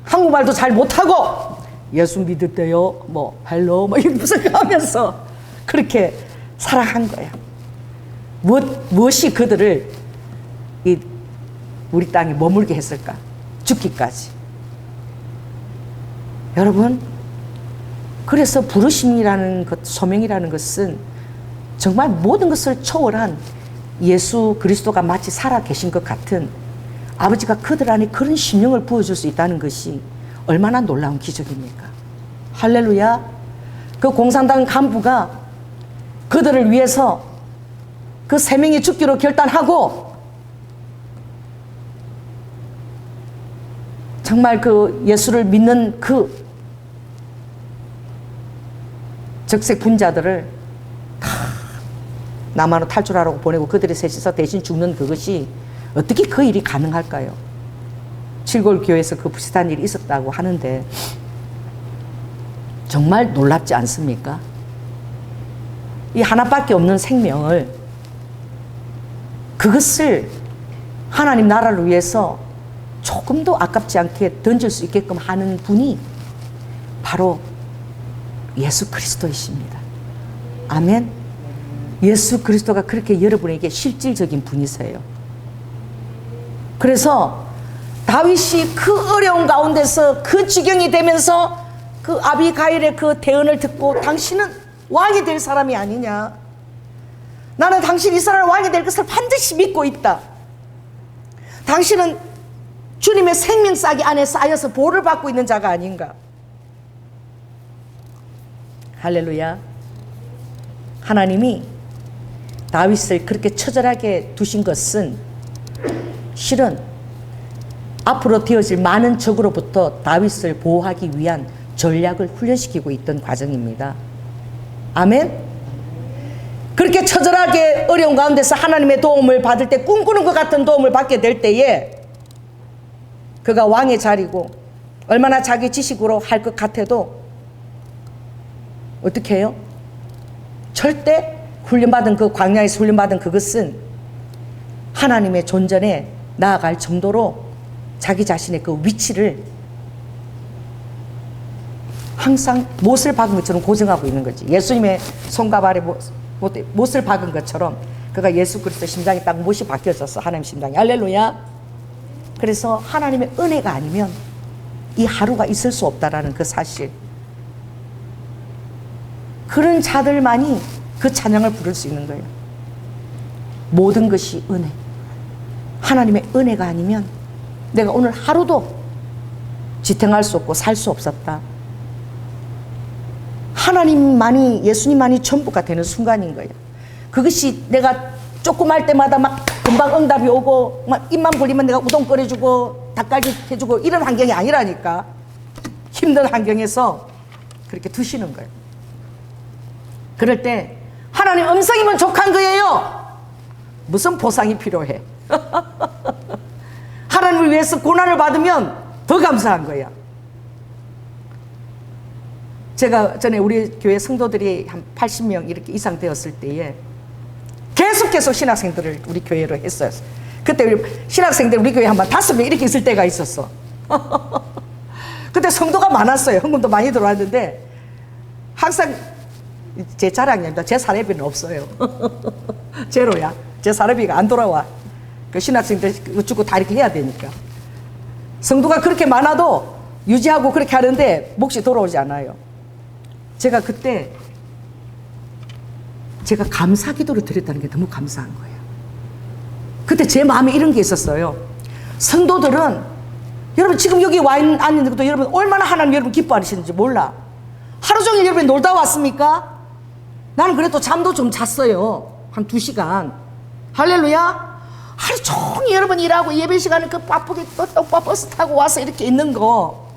한국말도 잘 못하고 예수 믿을 때요 뭐 헬로 뭐 이런 무슨 하면서 그렇게 살아간 거야. 무엇이 그들을 우리 땅에 머물게 했을까? 죽기까지. 여러분, 그래서 부르심이라는 것, 소명이라는 것은 정말 모든 것을 초월한 예수 그리스도가 마치 살아 계신 것 같은 아버지가 그들 안에 그런 심령을 부어줄 수 있다는 것이 얼마나 놀라운 기적입니까? 할렐루야. 그 공산당 간부가 그들을 위해서 그 3명이 죽기로 결단하고 정말 그 예수를 믿는 그 적색 분자들을 다 남한으로 탈출하라고 보내고 그들이 셋이서 대신 죽는 그것이 어떻게 그 일이 가능할까요? 칠골교에서 그 비슷한 일이 있었다고 하는데 정말 놀랍지 않습니까? 이 하나밖에 없는 생명을 그것을 하나님 나라를 위해서 조금도 아깝지 않게 던질 수 있게끔 하는 분이 바로 예수 그리스도이십니다. 아멘. 예수 그리스도가 그렇게 여러분에게 실질적인 분이세요. 그래서 다윗이 그 어려운 가운데서 그 지경이 되면서 그 아비가일의 그 대언을 듣고 당신은 왕이 될 사람이 아니냐. 나는 당신 이스라엘 왕이 될 것을 반드시 믿고 있다. 당신은 주님의 생명싸기 안에 쌓여서 보를 받고 있는 자가 아닌가. 할렐루야. 하나님이 다윗을 그렇게 처절하게 두신 것은 실은 앞으로 되어질 많은 적으로부터 다윗을 보호하기 위한 전략을 훈련시키고 있던 과정입니다. 아멘. 그렇게 처절하게 어려운 가운데서 하나님의 도움을 받을 때, 꿈꾸는 것 같은 도움을 받게 될 때에 그가 왕의 자리고 얼마나 자기 지식으로 할 것 같아도 어떻게 해요? 절대 훈련받은 그 광야에서 훈련받은 그것은 하나님의 존전에 나아갈 정도로 자기 자신의 그 위치를 항상 못을 박은 것처럼 고정하고 있는 거지. 예수님의 손과 발에 못을 박은 것처럼 그가 예수 그리스도 심장에 딱 못이 박혀졌어. 하나님 심장에. 할렐루야. 그래서 하나님의 은혜가 아니면 이 하루가 있을 수 없다라는 그 사실. 그런 자들만이 그 찬양을 부를 수 있는 거예요. 모든 것이 은혜. 하나님의 은혜가 아니면 내가 오늘 하루도 지탱할 수 없고 살 수 없었다. 하나님만이, 예수님만이 전부가 되는 순간인 거예요. 그것이 내가 조금 할 때마다 막 금방 응답이 오고 막 입만 벌리면 내가 우동 끓여주고 닭갈비 해주고 이런 환경이 아니라니까. 힘든 환경에서 그렇게 두시는 거예요. 그럴 때 하나님 음성이면 족한 거예요. 무슨 보상이 필요해. 하나님을 위해서 고난을 받으면 더 감사한 거야. 제가 전에 우리 교회 성도들이 한 80명 이렇게 이상 되었을 때에 계속 신학생들을 우리 교회로 했어요. 그때 우리 신학생들 우리 교회 한번 5명 이렇게 있을 때가 있었어. 그때 성도가 많았어요. 헌금도 많이 들어왔는데 항상 제 자랑입니다. 제 사례비는 없어요. 제로야. 제 사례비가 안 돌아와. 그 신학생들 주고 다 이렇게 해야 되니까. 성도가 그렇게 많아도 유지하고 그렇게 하는데 몫이 돌아오지 않아요. 제가 그때 제가 감사 기도를 드렸다는 게 너무 감사한 거예요. 그때 제 마음에 이런 게 있었어요. 성도들은 여러분 지금 여기 와 있는 앉는 것도 여러분 얼마나 하나님 여러분 기뻐하시는지 몰라. 하루 종일 여러분 놀다 왔습니까? 나는 그래도 잠도 좀 잤어요. 한 2시간. 할렐루야. 하루 종일 여러분 일하고 예배 시간에 그 바쁘게 또 버스 타고 와서 이렇게 있는 거.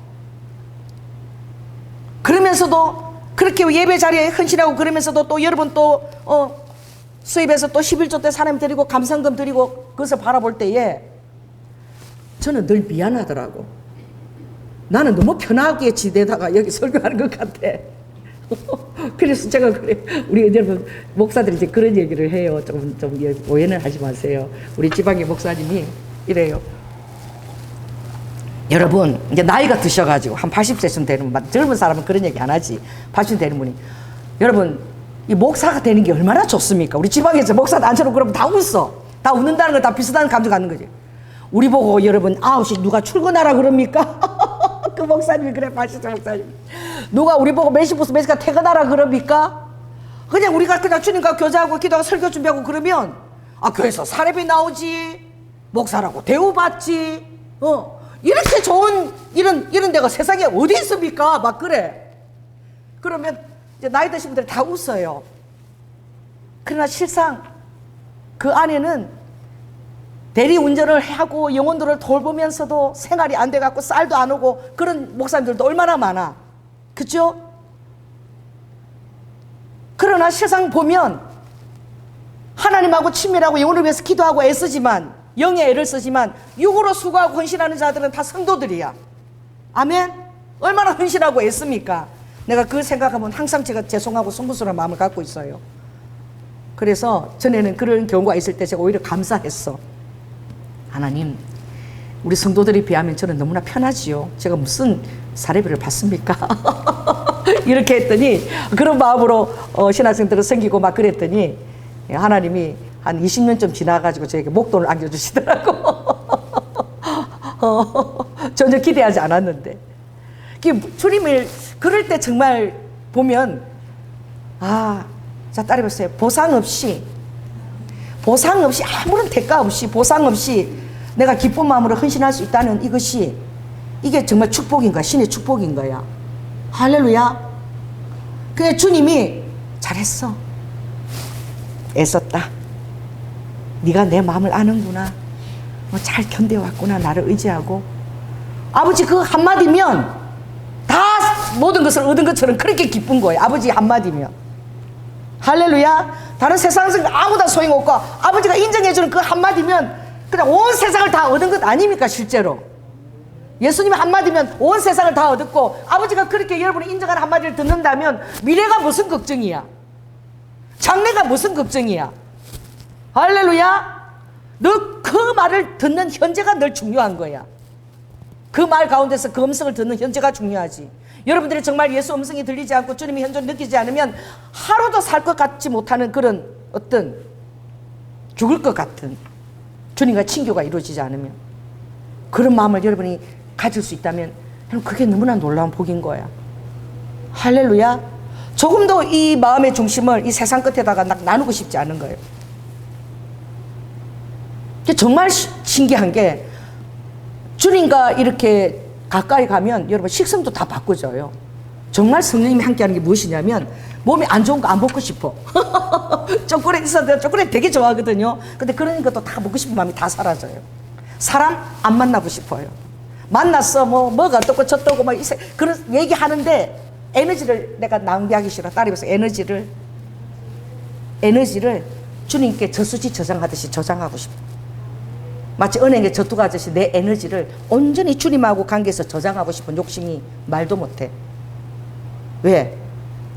그러면서도 그렇게 예배 자리에 헌신하고 그러면서도 또 여러분 또 수입해서 또 11조 때 사람 드리고 감상금 드리고 그것을 바라볼 때에 저는 늘 미안하더라고. 나는 너무 편하게 지내다가 여기 설교하는 것 같아. 그래서 제가 그래, 우리 여러분 목사들이 이제 그런 얘기를 해요. 좀 오해는 하지 마세요. 우리 지방의 목사님이 이래요. 여러분 이제 나이가 드셔가지고 한 80세쯤 되는 젊은 사람은 그런 얘기 안 하지. 80세 되는 분이 여러분 이 목사가 되는 게 얼마나 좋습니까? 우리 지방에서 목사 앉혀놓고 그러면 다 웃어. 다 웃는다는 건 다 비슷한 감정 갖는 거지. 우리 보고 여러분 9시 누가 출근하라 그럽니까? 그 목사님이 그래 마시죠 목사님. 누가 우리 보고 몇 시부터 몇 시까지 퇴근하라 그럽니까? 그냥 우리가 그냥 주님과 교제하고 기도하고 설교 준비하고 그러면 교회에서 사례비 나오지, 목사라고 대우받지, 이렇게 좋은 이런 데가 세상에 어디 있습니까? 막 그래. 그러면 이제 나이 드신 분들이 다 웃어요. 그러나 실상 그 안에는 대리운전을 하고 영혼들을 돌보면서도 생활이 안 돼갖고 쌀도 안 오고 그런 목사님들도 얼마나 많아. 그죠? 그러나 실상 보면 하나님하고 친밀하고 영혼을 위해서 기도하고 애쓰지만, 영의 애를 쓰지만 육으로 수고하고 헌신하는 자들은 다 성도들이야. 아멘? 얼마나 헌신하고 애씁니까? 내가 그 생각하면 항상 제가 죄송하고 송구스러운 마음을 갖고 있어요. 그래서 전에는 그런 경우가 있을 때 제가 오히려 감사했어. 하나님, 우리 성도들에 비하면 저는 너무나 편하지요. 제가 무슨 사례비를 받습니까? 이렇게 했더니 그런 마음으로 신학생들을 섬기고 막 그랬더니 하나님이 한 20년쯤 지나가지고 저에게 목돈을 안겨주시더라고. 전혀 기대하지 않았는데. 주님을 그럴 때 정말 보면 자 따라해보세요. 보상 없이 아무런 대가 없이 보상 없이 내가 기쁜 마음으로 헌신할 수 있다는 이게 정말 축복인 거야. 신의 축복인 거야. 할렐루야. 그래 주님이 잘했어. 애썼다. 네가 내 마음을 아는구나. 잘 견뎌왔구나. 나를 의지하고. 아버지 그 한마디면 다 모든 것을 얻은 것처럼 그렇게 기쁜 거예요. 아버지 한마디면. 할렐루야. 다른 세상에서 아무도 소용없고 아버지가 인정해주는 그 한마디면 그냥 온 세상을 다 얻은 것 아닙니까? 실제로 예수님의 한마디면 온 세상을 다 얻었고, 아버지가 그렇게 여러분이 인정하는 한마디를 듣는다면 미래가 무슨 걱정이야? 장래가 무슨 걱정이야? 할렐루야. 너 그 말을 듣는 현재가 늘 중요한 거야. 그 말 가운데서 그 음성을 듣는 현재가 중요하지. 여러분들이 정말 예수 음성이 들리지 않고 주님의 현존을 느끼지 않으면 하루도 살 것 같지 못하는 그런 어떤 죽을 것 같은 주님과 친교가 이루어지지 않으면, 그런 마음을 여러분이 가질 수 있다면 그게 너무나 놀라운 복인 거야. 할렐루야. 조금도 이 마음의 중심을 이 세상 끝에다가 나누고 싶지 않은 거예요. 정말 신기한 게 주님과 이렇게 가까이 가면 여러분 식성도 다 바꿔져요. 정말 성령님이 함께하는 게 무엇이냐면 몸이 안 좋은 거 안 먹고 싶어. 초콜릿 있어도 초콜릿 되게 좋아하거든요. 근데 그런 것도 다 먹고 싶은 마음이 다 사라져요. 사람 안 만나고 싶어요. 만났어 뭐가 어떻고 저떠고 그런 얘기하는데 에너지를 내가 낭비하기 싫어. 따라해서 에너지를 주님께 저수지 저장하듯이 저장하고 싶어. 마치 은행에 저투가 하듯이 내 에너지를 온전히 주님하고 관계에서 저장하고 싶은 욕심이 말도 못해. 왜?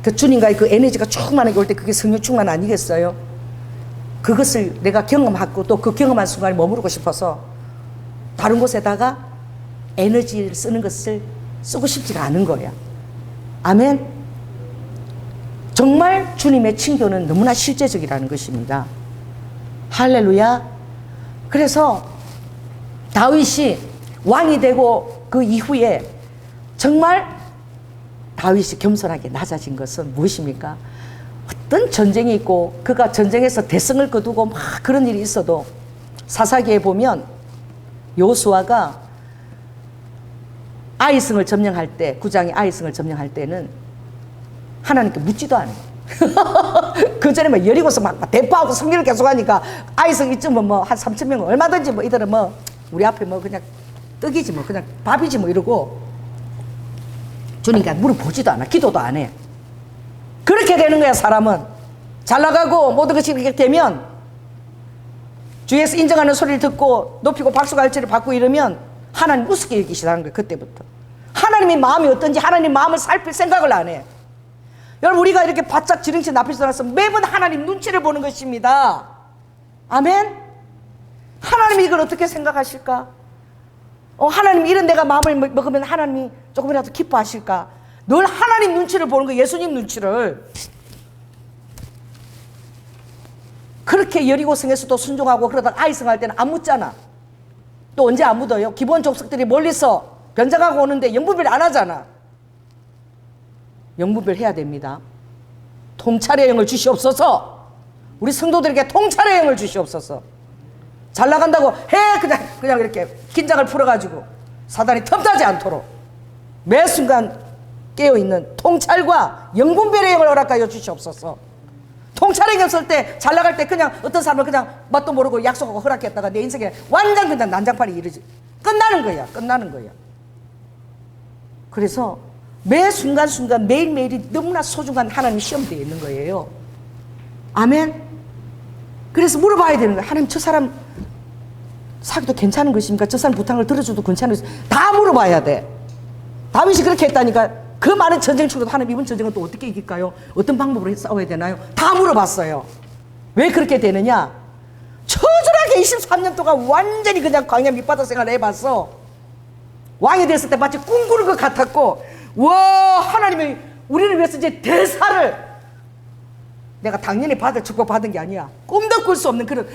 그 주님과의 그 에너지가 충만하게 올 때 그게 성령 충만 아니겠어요? 그것을 내가 경험하고 또 그 경험한 순간에 머무르고 싶어서 다른 곳에다가 에너지를 쓰는 것을 쓰고 싶지가 않은 거야. 아멘. 정말 주님의 친교는 너무나 실제적이라는 것입니다. 할렐루야. 그래서 다윗이 왕이 되고 그 이후에 정말 다윗이 겸손하게 낮아진 것은 무엇입니까? 어떤 전쟁이 있고 그가 전쟁에서 대성을 거두고 막 그런 일이 있어도 사사기에 보면 여호수아가 아이성을 점령할 때, 9장의 아이성을 점령할 때는 하나님께 묻지도 않아요. 그 전에 여리고서 막 대파하고 성리를 계속하니까 아이성 이쯤은 한 3,000명 얼마든지 이들은 우리 앞에 그냥 떡이지 그냥 밥이지 이러고 주님께 물어보지도 않아. 기도도 안 해. 그렇게 되는 거야. 사람은 잘 나가고 모든 것이 그렇게 되면 주위에서 인정하는 소리를 듣고 높이고 박수갈채를 받고 이러면 하나님 우습게 여기기 시작하는 거예요. 그때부터 하나님의 마음이 어떤지 하나님 마음을 살필 생각을 안 해. 여러분 우리가 이렇게 바짝 지렁치 앞에서 나서 매번 하나님 눈치를 보는 것입니다. 아멘. 하나님이 이걸 어떻게 생각하실까? 하나님 이런 내가 마음을 먹으면 하나님이 조금이라도 기뻐하실까? 늘 하나님 눈치를 보는 거, 예수님 눈치를. 그렇게 여리고성에서도 순종하고 그러다가 아이성할 때는 안 묻잖아. 또 언제 안 묻어요? 기본 족속들이 멀리서 변장하고 오는데 영분별 안 하잖아. 영분별 해야 됩니다. 통찰의 영을 주시옵소서. 우리 성도들에게 통찰의 영을 주시옵소서. 잘 나간다고 해 그냥 이렇게 긴장을 풀어가지고 사단이 틈타지 않도록 매 순간 깨어있는 통찰과 영분별의 영을 허락하여 주시옵소서. 통찰의 영이 없을 때 잘 나갈 때 그냥 어떤 사람은 그냥 맛도 모르고 약속하고 허락했다가 내 인생에 완전 그냥 난장판이 이르지 끝나는 거야. 그래서 매 순간순간 매일매일이 너무나 소중한 하나님 시험대에 있는 거예요. 아멘. 그래서 물어봐야 되는 거야. 하나님, 저 사람 사기도 괜찮은 것입니까? 저 사람 부탁을 들어줘도 괜찮은 것입니까? 다 물어봐야 돼. 다윗이 그렇게 했다니까. 그 많은 전쟁 중에도 하나님, 이번 전쟁은 또 어떻게 이길까요? 어떤 방법으로 싸워야 되나요? 다 물어봤어요. 왜 그렇게 되느냐? 처절하게 23년 동안 완전히 그냥 광야 밑바닥 생활을 해봤어. 왕이 됐을 때 마치 꿈꾸는 것 같았고, 와, 하나님이 우리를 위해서 이제 대사를 내가 당연히 받을 축복 받은 게 아니야. 꿈도 꿀 수 없는 그런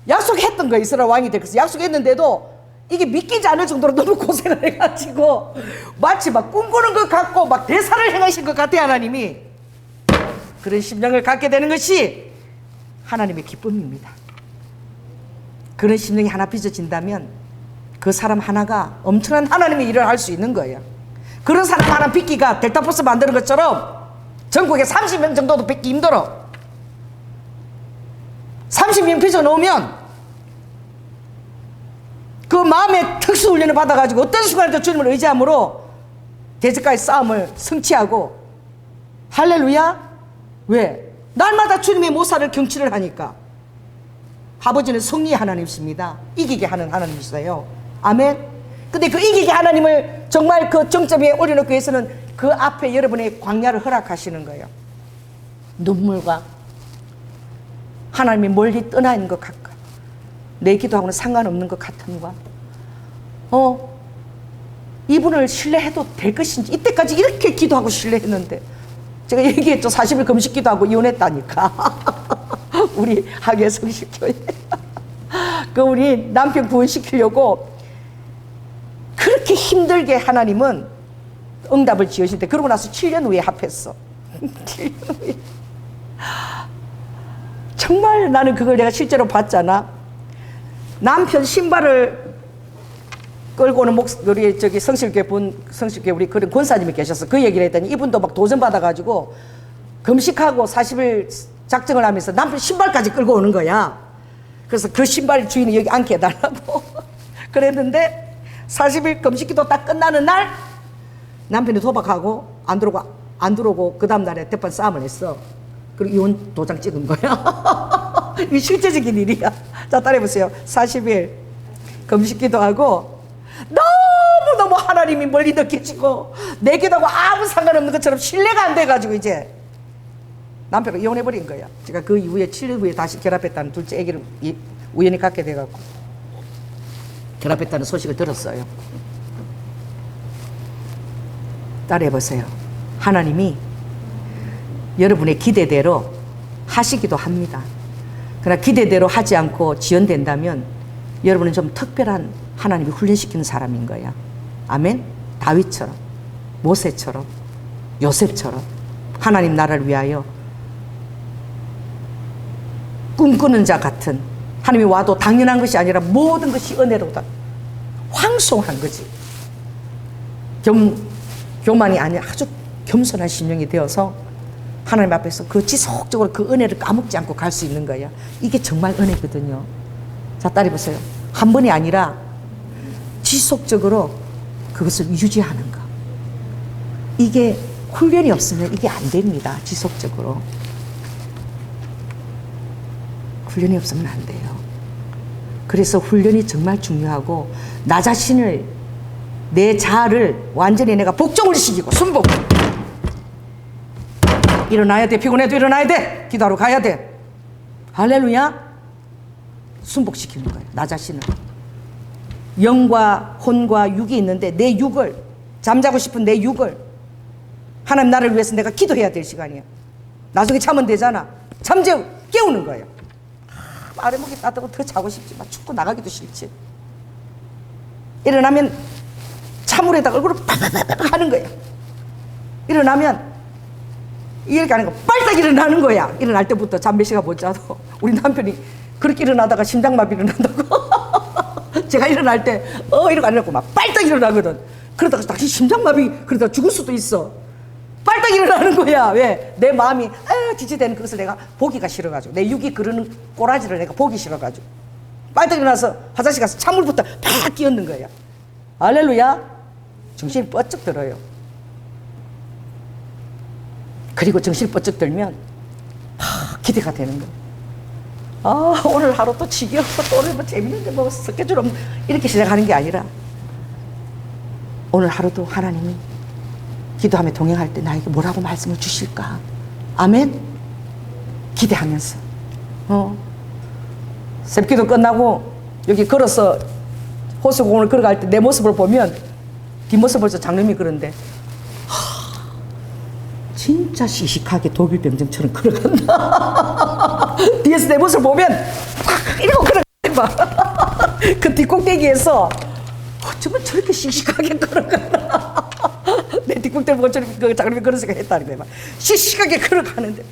약속했던 거야. 이스라엘 왕이 돼. 그래서 약속했는데도 이게 믿기지 않을 정도로 너무 고생을 해가지고 마치 막 꿈꾸는 것 같고 막 대사를 행하신 것 같아. 하나님이 그런 심령을 갖게 되는 것이 하나님의 기쁨입니다. 그런 심령이 하나 빚어진다면 그 사람 하나가 엄청난 하나님의 일을 할 수 있는 거예요. 그런 사람 하나 빚기가 델타포스 만드는 것처럼 전국에 30명 정도도 빚기 힘들어. 30명 빚어놓으면 그 마음의 특수훈련을 받아가지고 어떤 순간에도 주님을 의지함으로 대적과의 싸움을 성취하고, 할렐루야. 왜? 날마다 주님의 모사를 경치를 하니까. 아버지는 승리의 하나님이십니다. 이기게 하는 하나님이세요. 아멘. 근데 그 이기게 하나님을 정말 그 정점에 올려놓기 위해서는 그 앞에 여러분의 광야를 허락하시는 거예요. 눈물과 하나님이 멀리 떠나 있는 것 같고 내 기도하고는 상관없는 것 같음과 이분을 신뢰해도 될 것인지, 이때까지 이렇게 기도하고 신뢰했는데 제가 얘기했죠. 40일 금식 기도하고 이혼했다니까. 우리 하계 성식교회 그 우리 남편 구원시키려고 그렇게 힘들게 하나님은 응답을 지으실 때, 그러고 나서 7년 후에 합했어. 7년 후에. 정말 나는 그걸 내가 실제로 봤잖아. 남편 신발을 끌고 오는 우리 저기 성실교회 우리 그런 권사님이 계셨어. 그 얘기를 했더니 이분도 막 도전받아가지고 금식하고 40일 작정을 하면서 남편 신발까지 끌고 오는 거야. 그래서 그 신발 주인이 여기 앉게 해달라고 그랬는데 40일 금식기도 딱 끝나는 날 남편이 도박하고 안 들어오고 그 다음날에 대판 싸움을 했어. 그리고 이혼 도장 찍은 거야. 이게 실제적인 일이야. 자, 따라해보세요. 40일 금식기도 하고 너무너무 하나님이 멀리 느껴지고 내 기도하고 아무 상관없는 것처럼 신뢰가 안 돼가지고 이제 남편과 이혼해버린 거야. 제가 그 이후에 7년 후에 다시 결합했다는 둘째 아기를 우연히 갖게 돼갖고 결합했다는 소식을 들었어요. 따라해보세요. 하나님이 여러분의 기대대로 하시기도 합니다. 그러나 기대대로 하지 않고 지연된다면 여러분은 좀 특별한 하나님이 훈련시키는 사람인 거야. 아멘. 다윗처럼, 모세처럼, 요셉처럼 하나님 나라를 위하여 꿈꾸는 자 같은, 하나님이 와도 당연한 것이 아니라 모든 것이 은혜로다 황송한 거지. 교만이 아니라 아주 겸손한 심령이 되어서 하나님 앞에서 그 지속적으로 그 은혜를 까먹지 않고 갈 수 있는 거야. 이게 정말 은혜거든요. 자, 따라해보세요. 한 번이 아니라 지속적으로 그것을 유지하는 거. 이게 훈련이 없으면 이게 안 됩니다. 지속적으로. 훈련이 없으면 안 돼요. 그래서 훈련이 정말 중요하고, 나 자신을, 내 자아를 완전히 내가 복종을 시키고 순복. 일어나야 돼. 피곤해도 일어나야 돼. 기도하러 가야 돼. 할렐루야. 순복시키는 거예요. 나 자신을. 영과 혼과 육이 있는데 내 육을, 잠자고 싶은 내 육을 하나님 나를 위해서 내가 기도해야 될 시간이야. 나중에 자면 되잖아. 잠재 깨우는 거예요. 아래목이 따뜻하고 더 자고 싶지. 막 춥고 나가기도 싫지. 일어나면 찬물에다가 얼굴을 팍팍팍 하는 거야. 일어나면 이렇게 하는 거 빨딱 일어나는 거야. 일어날 때부터 잠 몇 시간 못 자도. 우리 남편이 그렇게 일어나다가 심장마비 일어난다고. 제가 일어날 때 이러고 안 일어나고 막 빨딱 일어나거든. 그러다가 다시 심장마비 그러다가 죽을 수도 있어. 빨딱 일어나는 거야. 왜? 내 마음이 지지되는 그것을 내가 보기가 싫어가지고, 내 육이 그러는 꼬라지를 내가 보기 싫어가지고 빨딱 일어나서 화장실 가서 찬물부터 팍 끼얹는 거야. 할렐루야. 정신이 뻗쩍 들어요. 그리고 정신이 뻗쩍 들면 기대가 되는 거야. 오늘 하루 또 지겹고 또 오늘 뭐 재밌는데 뭐 스케줄 없는 이렇게 시작하는 게 아니라, 오늘 하루도 하나님이 기도하며 동행할 때 나에게 뭐라고 말씀을 주실까? 아멘? 기대하면서. 새벽기도 끝나고 여기 걸어서 호수공원을 걸어갈 때 내 모습을 보면 뒷모습 벌써 장님이 그런데 진짜 시식하게 독일 병정처럼 걸어간다. 뒤에서 내 모습을 보면 이러고 걸어가. 그 뒷꼭대기에서 어쩌면 저렇게 씩씩하게 걸어가나. 내 뒷꼭대를 보고 저렇게 그 장님이 그런 생각 했다는 거야. 막 씩씩하게 걸어가는데,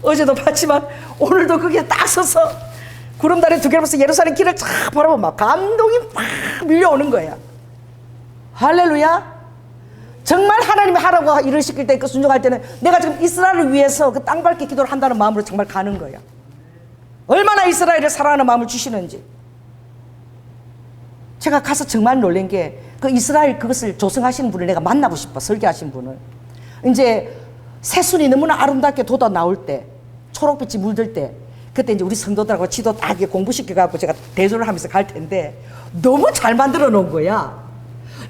어제도 봤지만 오늘도 거기에 딱 서서 구름다리 두 개를 보면서 예루살렘 길을 쫙 바라보면 막 감동이 막 밀려오는 거야. 할렐루야. 정말 하나님이 하라고 일을 시킬 때, 그 순종할 때는 내가 지금 이스라엘을 위해서 그 땅 밟게 기도를 한다는 마음으로 정말 가는 거야. 얼마나 이스라엘을 사랑하는 마음을 주시는지. 제가 가서 정말 놀란 게, 그 이스라엘 그것을 조성하시는 분을 내가 만나고 싶어. 설계하신 분을. 이제 새순이 너무나 아름답게 돋아 나올 때, 초록빛이 물들 때, 그때 이제 우리 성도들하고 지도 딱 공부시켜갖고 제가 대조를 하면서 갈 텐데, 너무 잘 만들어 놓은 거야.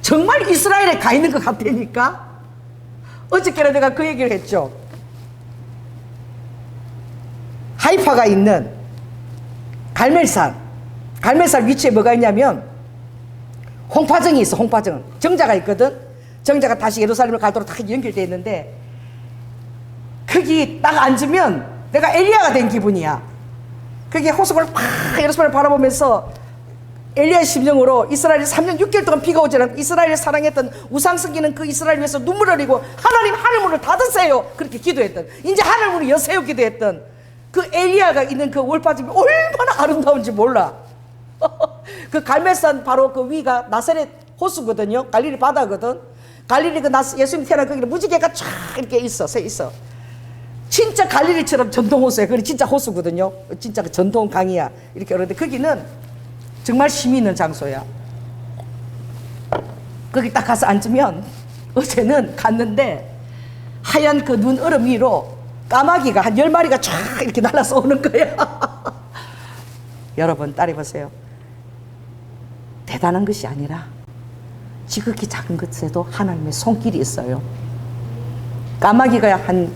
정말 이스라엘에 가 있는 것 같다니까. 어저께는 내가 그 얘기를 했죠. 하이파가 있는 갈멜산 위치에 뭐가 있냐면 홍파정이 있어. 홍파정 정자가 있거든. 정자가 다시 예루살렘을 가도록 다 연결되어 있는데, 거기 딱 앉으면 내가 엘리야가 된 기분이야. 거기 호수를 팍 예루살렘을 바라보면서 엘리야의 심정으로, 이스라엘이 3년 6개월 동안 비가 오지 않고 이스라엘을 사랑했던 우상 섬기는 그 이스라엘 위해서 눈물을 흘리고 하나님 하늘 문을 닫으세요 그렇게 기도했던, 이제 하늘 문을 여세요 기도했던 그 엘리야가 있는 그 월파집이 얼마나 아름다운지 몰라. 그 갈멜산 바로 그 위가 나사렛 호수거든요. 갈릴리 바다거든. 갈릴리 그 예수님 태어난 거기는 무지개가 쫙 이렇게 있어. 새 있어. 진짜 갈릴리처럼 전통 호수야. 그게 진짜 호수거든요. 진짜 그 전통 강이야. 이렇게 그런데 거기는 정말 힘이 있는 장소야. 거기 딱 가서 앉으면, 어제는 갔는데 하얀 그 눈 얼음 위로 까마귀가 한 10마리가 쫙 이렇게 날아서 오는 거야. 여러분 따라해보세요. 대단한 것이 아니라 지극히 작은 것에도 하나님의 손길이 있어요. 까마귀가 한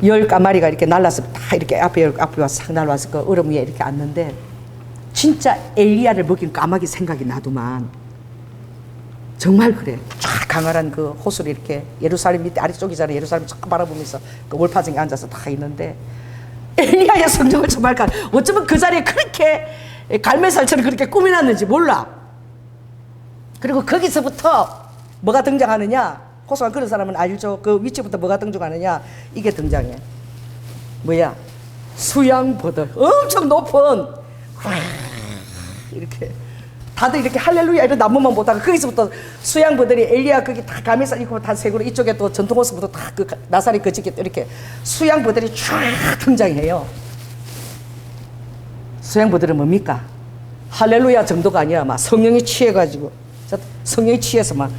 10까마리가 이렇게 날라서 다 이렇게 앞에 와서 싹 날라와서 그 얼음 위에 이렇게 앉는데, 진짜 엘리야를 먹인 까마귀 생각이 나더만. 정말 그래. 쫙 강활한 그 호수를 이렇게 예루살렘 밑에 아래쪽이잖아요. 예루살렘 쫙 바라보면서 그 월파정에 앉아서 다 있는데, 엘리야의 성정을 정말 어쩌면 그 자리에 그렇게 갈멜살처럼 그렇게 꾸며놨는지 몰라. 그리고 거기서부터 뭐가 등장하느냐, 호수가 그런 사람은 알죠. 그 위치부터 뭐가 등장하느냐, 이게 등장해. 뭐야? 수양버들, 엄청 높은, 이렇게 다들 이렇게 할렐루야 이런 나무만 보다가 거기서부터 수양버들이 엘리야 거기 다 가면서 입고 다 세고로 이쪽에 또 전통 호수부터 다 그 나사렛 거치게 이렇게 수양버들이 쫙 등장해요. 수양버들은 뭡니까? 할렐루야 정도가 아니라 막 성령에 취해가지고, 성령에 취해서 막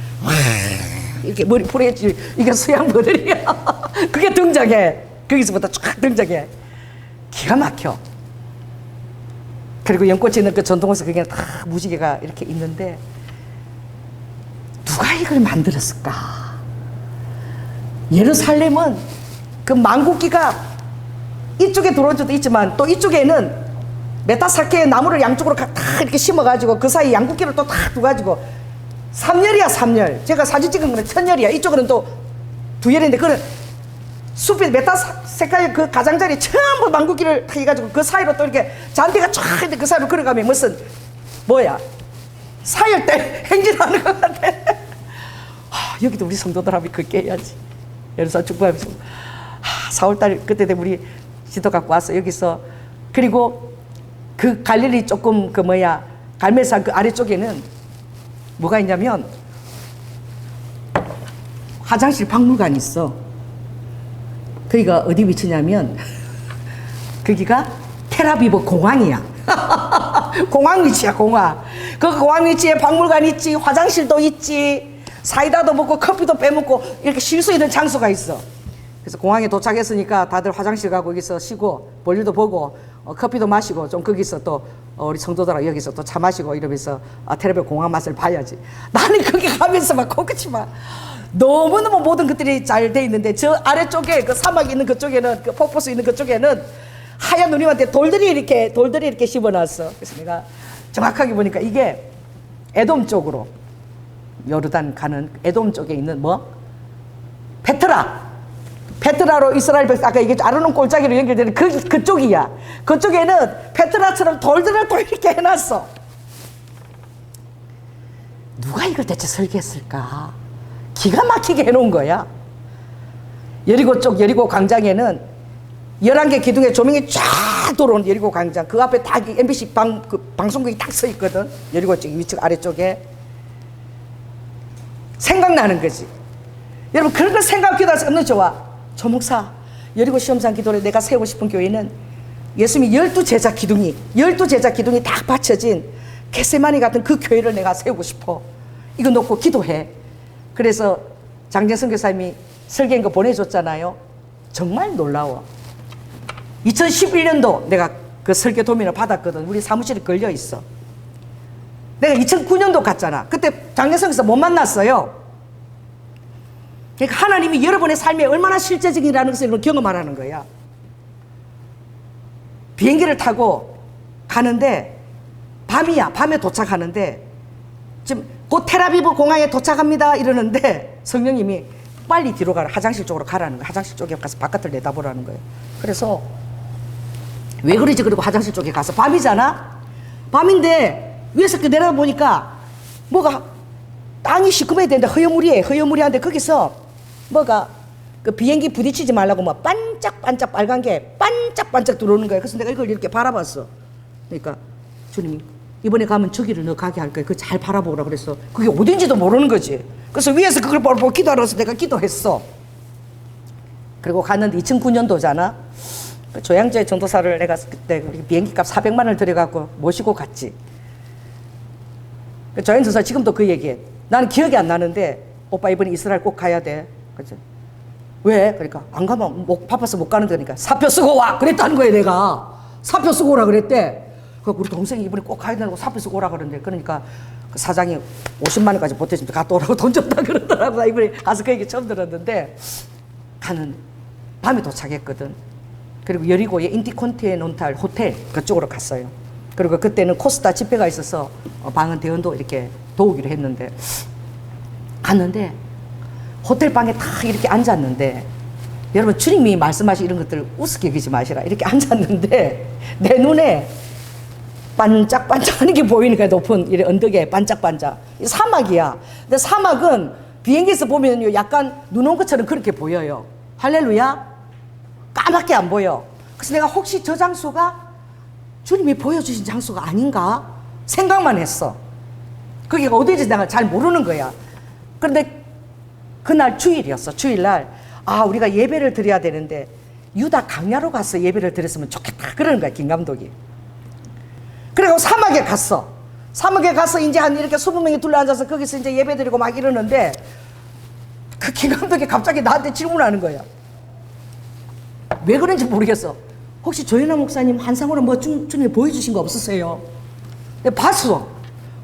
이렇게 머리 풀어야지. 이게 수양버들이야. 그게 등장해. 거기서부터 쫙 등장해. 기가 막혀. 그리고 연꽃이 있는 그 전통호수 거기는 다 무지개가 이렇게 있는데, 누가 이걸 만들었을까? 예루살렘은 그 망국기가 이쪽에 들어온 적도 있지만, 또 이쪽에는 메타사케의 나무를 양쪽으로 다 이렇게 심어가지고 그 사이 양국기를 또 다 두가지고 3열이야 3열. 제가 사진 찍은 거는 1000열이야. 이쪽은 또 2열인데, 그는 숲에 메타 색깔 그 가장자리 전부 망국기를 해가지고 그 사이로 또 이렇게 잔디가 쫙 있는데 그 사이로 걸어가면 무슨 뭐야 사열대 행진하는 것 같아. 여기도 우리 성도들하고 그렇게 해야지. 예루살렘 축복하면서 4월달 그때 되면 우리 지도 갖고 왔어 여기서. 그리고 그 갈릴리 조금 그 뭐야 갈멜산 그 아래쪽에는 뭐가 있냐면 화장실 박물관이 있어. 거기가 어디 위치냐면 거기가 텔아비브 공항이야. 공항 위치야 공항. 그 공항 위치에 박물관 있지, 화장실도 있지, 사이다도 먹고 커피도 빼먹고 이렇게 쉴 수 있는 장소가 있어. 그래서 공항에 도착했으니까 다들 화장실 가고 여기서 쉬고 볼일도 보고 커피도 마시고 좀 거기서 또 우리 성도들하고 여기서 또 차 마시고 이러면서 텔아비브 공항 맛을 봐야지. 나는 거기 가면서 막 코끝이 막 너무너무 모든 것들이 잘 돼 있는데 저 아래쪽에 그 사막이 있는 그쪽에는 그 폭포수 있는 그쪽에는 하얀 누님한테 돌들이 이렇게 씹어놨어. 그래서 내가 정확하게 보니까 이게 에돔 쪽으로 요르단 가는 에돔 쪽에 있는 뭐 페트라로 이스라엘 백성 아까 이게 아르논 골짜기로 연결되는 그쪽이야. 그쪽에는 페트라처럼 돌들을 또 이렇게 해놨어. 누가 이걸 대체 설계했을까? 기가 막히게 해놓은 거야. 여리고 쪽 여리고 광장에는 11개 기둥에 조명이 쫙 들어오는 여리고 광장. 그 앞에 딱 MBC 방송국이 딱 서 있거든. 여리고 쪽 위쪽 아래쪽에. 생각나는 거지. 여러분 그런 걸 생각하기도 할 수 없는 좋아. 조 목사 여리고 시험상 기도를 내가 세우고 싶은 교회는 예수님이 12제자 기둥이 딱 받쳐진 겟세마니 같은 그 교회를 내가 세우고 싶어. 이거 놓고 기도해. 그래서 장재선 교사님이 설계한 거 보내줬잖아요. 정말 놀라워. 2011년도 내가 그 설계 도면을 받았거든. 우리 사무실에 걸려 있어. 내가 2009년도 갔잖아. 그때 장재선 교사 못 만났어요. 그러니까 하나님이 여러분의 삶에 얼마나 실제적이라는 것을 경험하라는 거야. 비행기를 타고 가는데 밤이야. 밤에 도착하는데 지금 곧 텔아비브 공항에 도착합니다 이러는데 성령님이 빨리 뒤로 가라. 화장실 쪽으로 가라는 거야. 화장실 쪽에 가서 바깥을 내다보라는 거예요. 그래서 왜 그러지? 그리고 화장실 쪽에 가서 밤이잖아. 밤인데 위에서 내려보니까 뭐가 땅이 시커매야 되는데 허여물이한데 거기서 뭐가 그 비행기 부딪히지 말라고 막 반짝반짝 빨간 게 반짝반짝 들어오는 거야. 그래서 내가 이걸 이렇게 바라봤어. 그러니까 주님이 이번에 가면 저기를 너 가게 할 거야. 그거 잘 바라보라 그랬어. 그게 어딘지도 모르는 거지. 그래서 위에서 그걸 보고 기도하라서 내가 기도했어. 그리고 갔는데 2009년도잖아. 그 조양재 전도사를 내가 그때 비행기 값 400만 원을 들여갖고 모시고 갔지. 그 조양재 전도사 지금도 그 얘기해. 나는 기억이 안 나는데 오빠 이번에 이스라엘 꼭 가야 돼. 그치? 왜? 그러니까 안 가면 바빠서 못 가는데 그러니까 사표 쓰고 와 그랬다는 거야. 내가 사표 쓰고 오라 그랬대. 그 우리 동생이 이번에 꼭 가야 되고 사표 쓰고 오라 그러는데 그러니까 그 사장이 50만 원까지 보태주면 갔다 오라고 돈 줬다 그러더라고. 나 이번에 가서 그 얘기 처음 들었는데 가는 밤에 도착했거든. 그리고 여리고의 인티콘티넨탈 호텔 그쪽으로 갔어요. 그리고 그때는 코스타 집회가 있어서 방은 대원도 이렇게 도우기로 했는데 갔는데 호텔 방에 딱 이렇게 앉았는데 여러분 주님이 말씀하신 이런 것들 우습게 여기지 마시라. 이렇게 앉았는데 내 눈에 반짝반짝하는 게 보이는 거야. 높은 이래 언덕에 반짝반짝. 이 사막이야. 근데 사막은 비행기에서 보면 약간 눈 온 것처럼 그렇게 보여요. 할렐루야. 까맣게 안 보여. 그래서 내가 혹시 저 장소가 주님이 보여주신 장소가 아닌가 생각만 했어. 그게 어디인지 내가 잘 모르는 거야. 그런데 그날 주일이었어. 주일날 우리가 예배를 드려야 되는데 유다 강야로 가서 예배를 드렸으면 좋겠다 그러는 거야. 김 감독이. 그리고 사막에 갔어. 사막에 가서 이제 한 이렇게 20명이 둘러앉아서 거기서 이제 예배 드리고 막 이러는데 그 김 감독이 갑자기 나한테 질문하는 거야. 왜 그런지 모르겠어. 혹시 조현아 목사님 환상으로 뭐 주님이 보여주신 거 없으세요? 내가 봤어.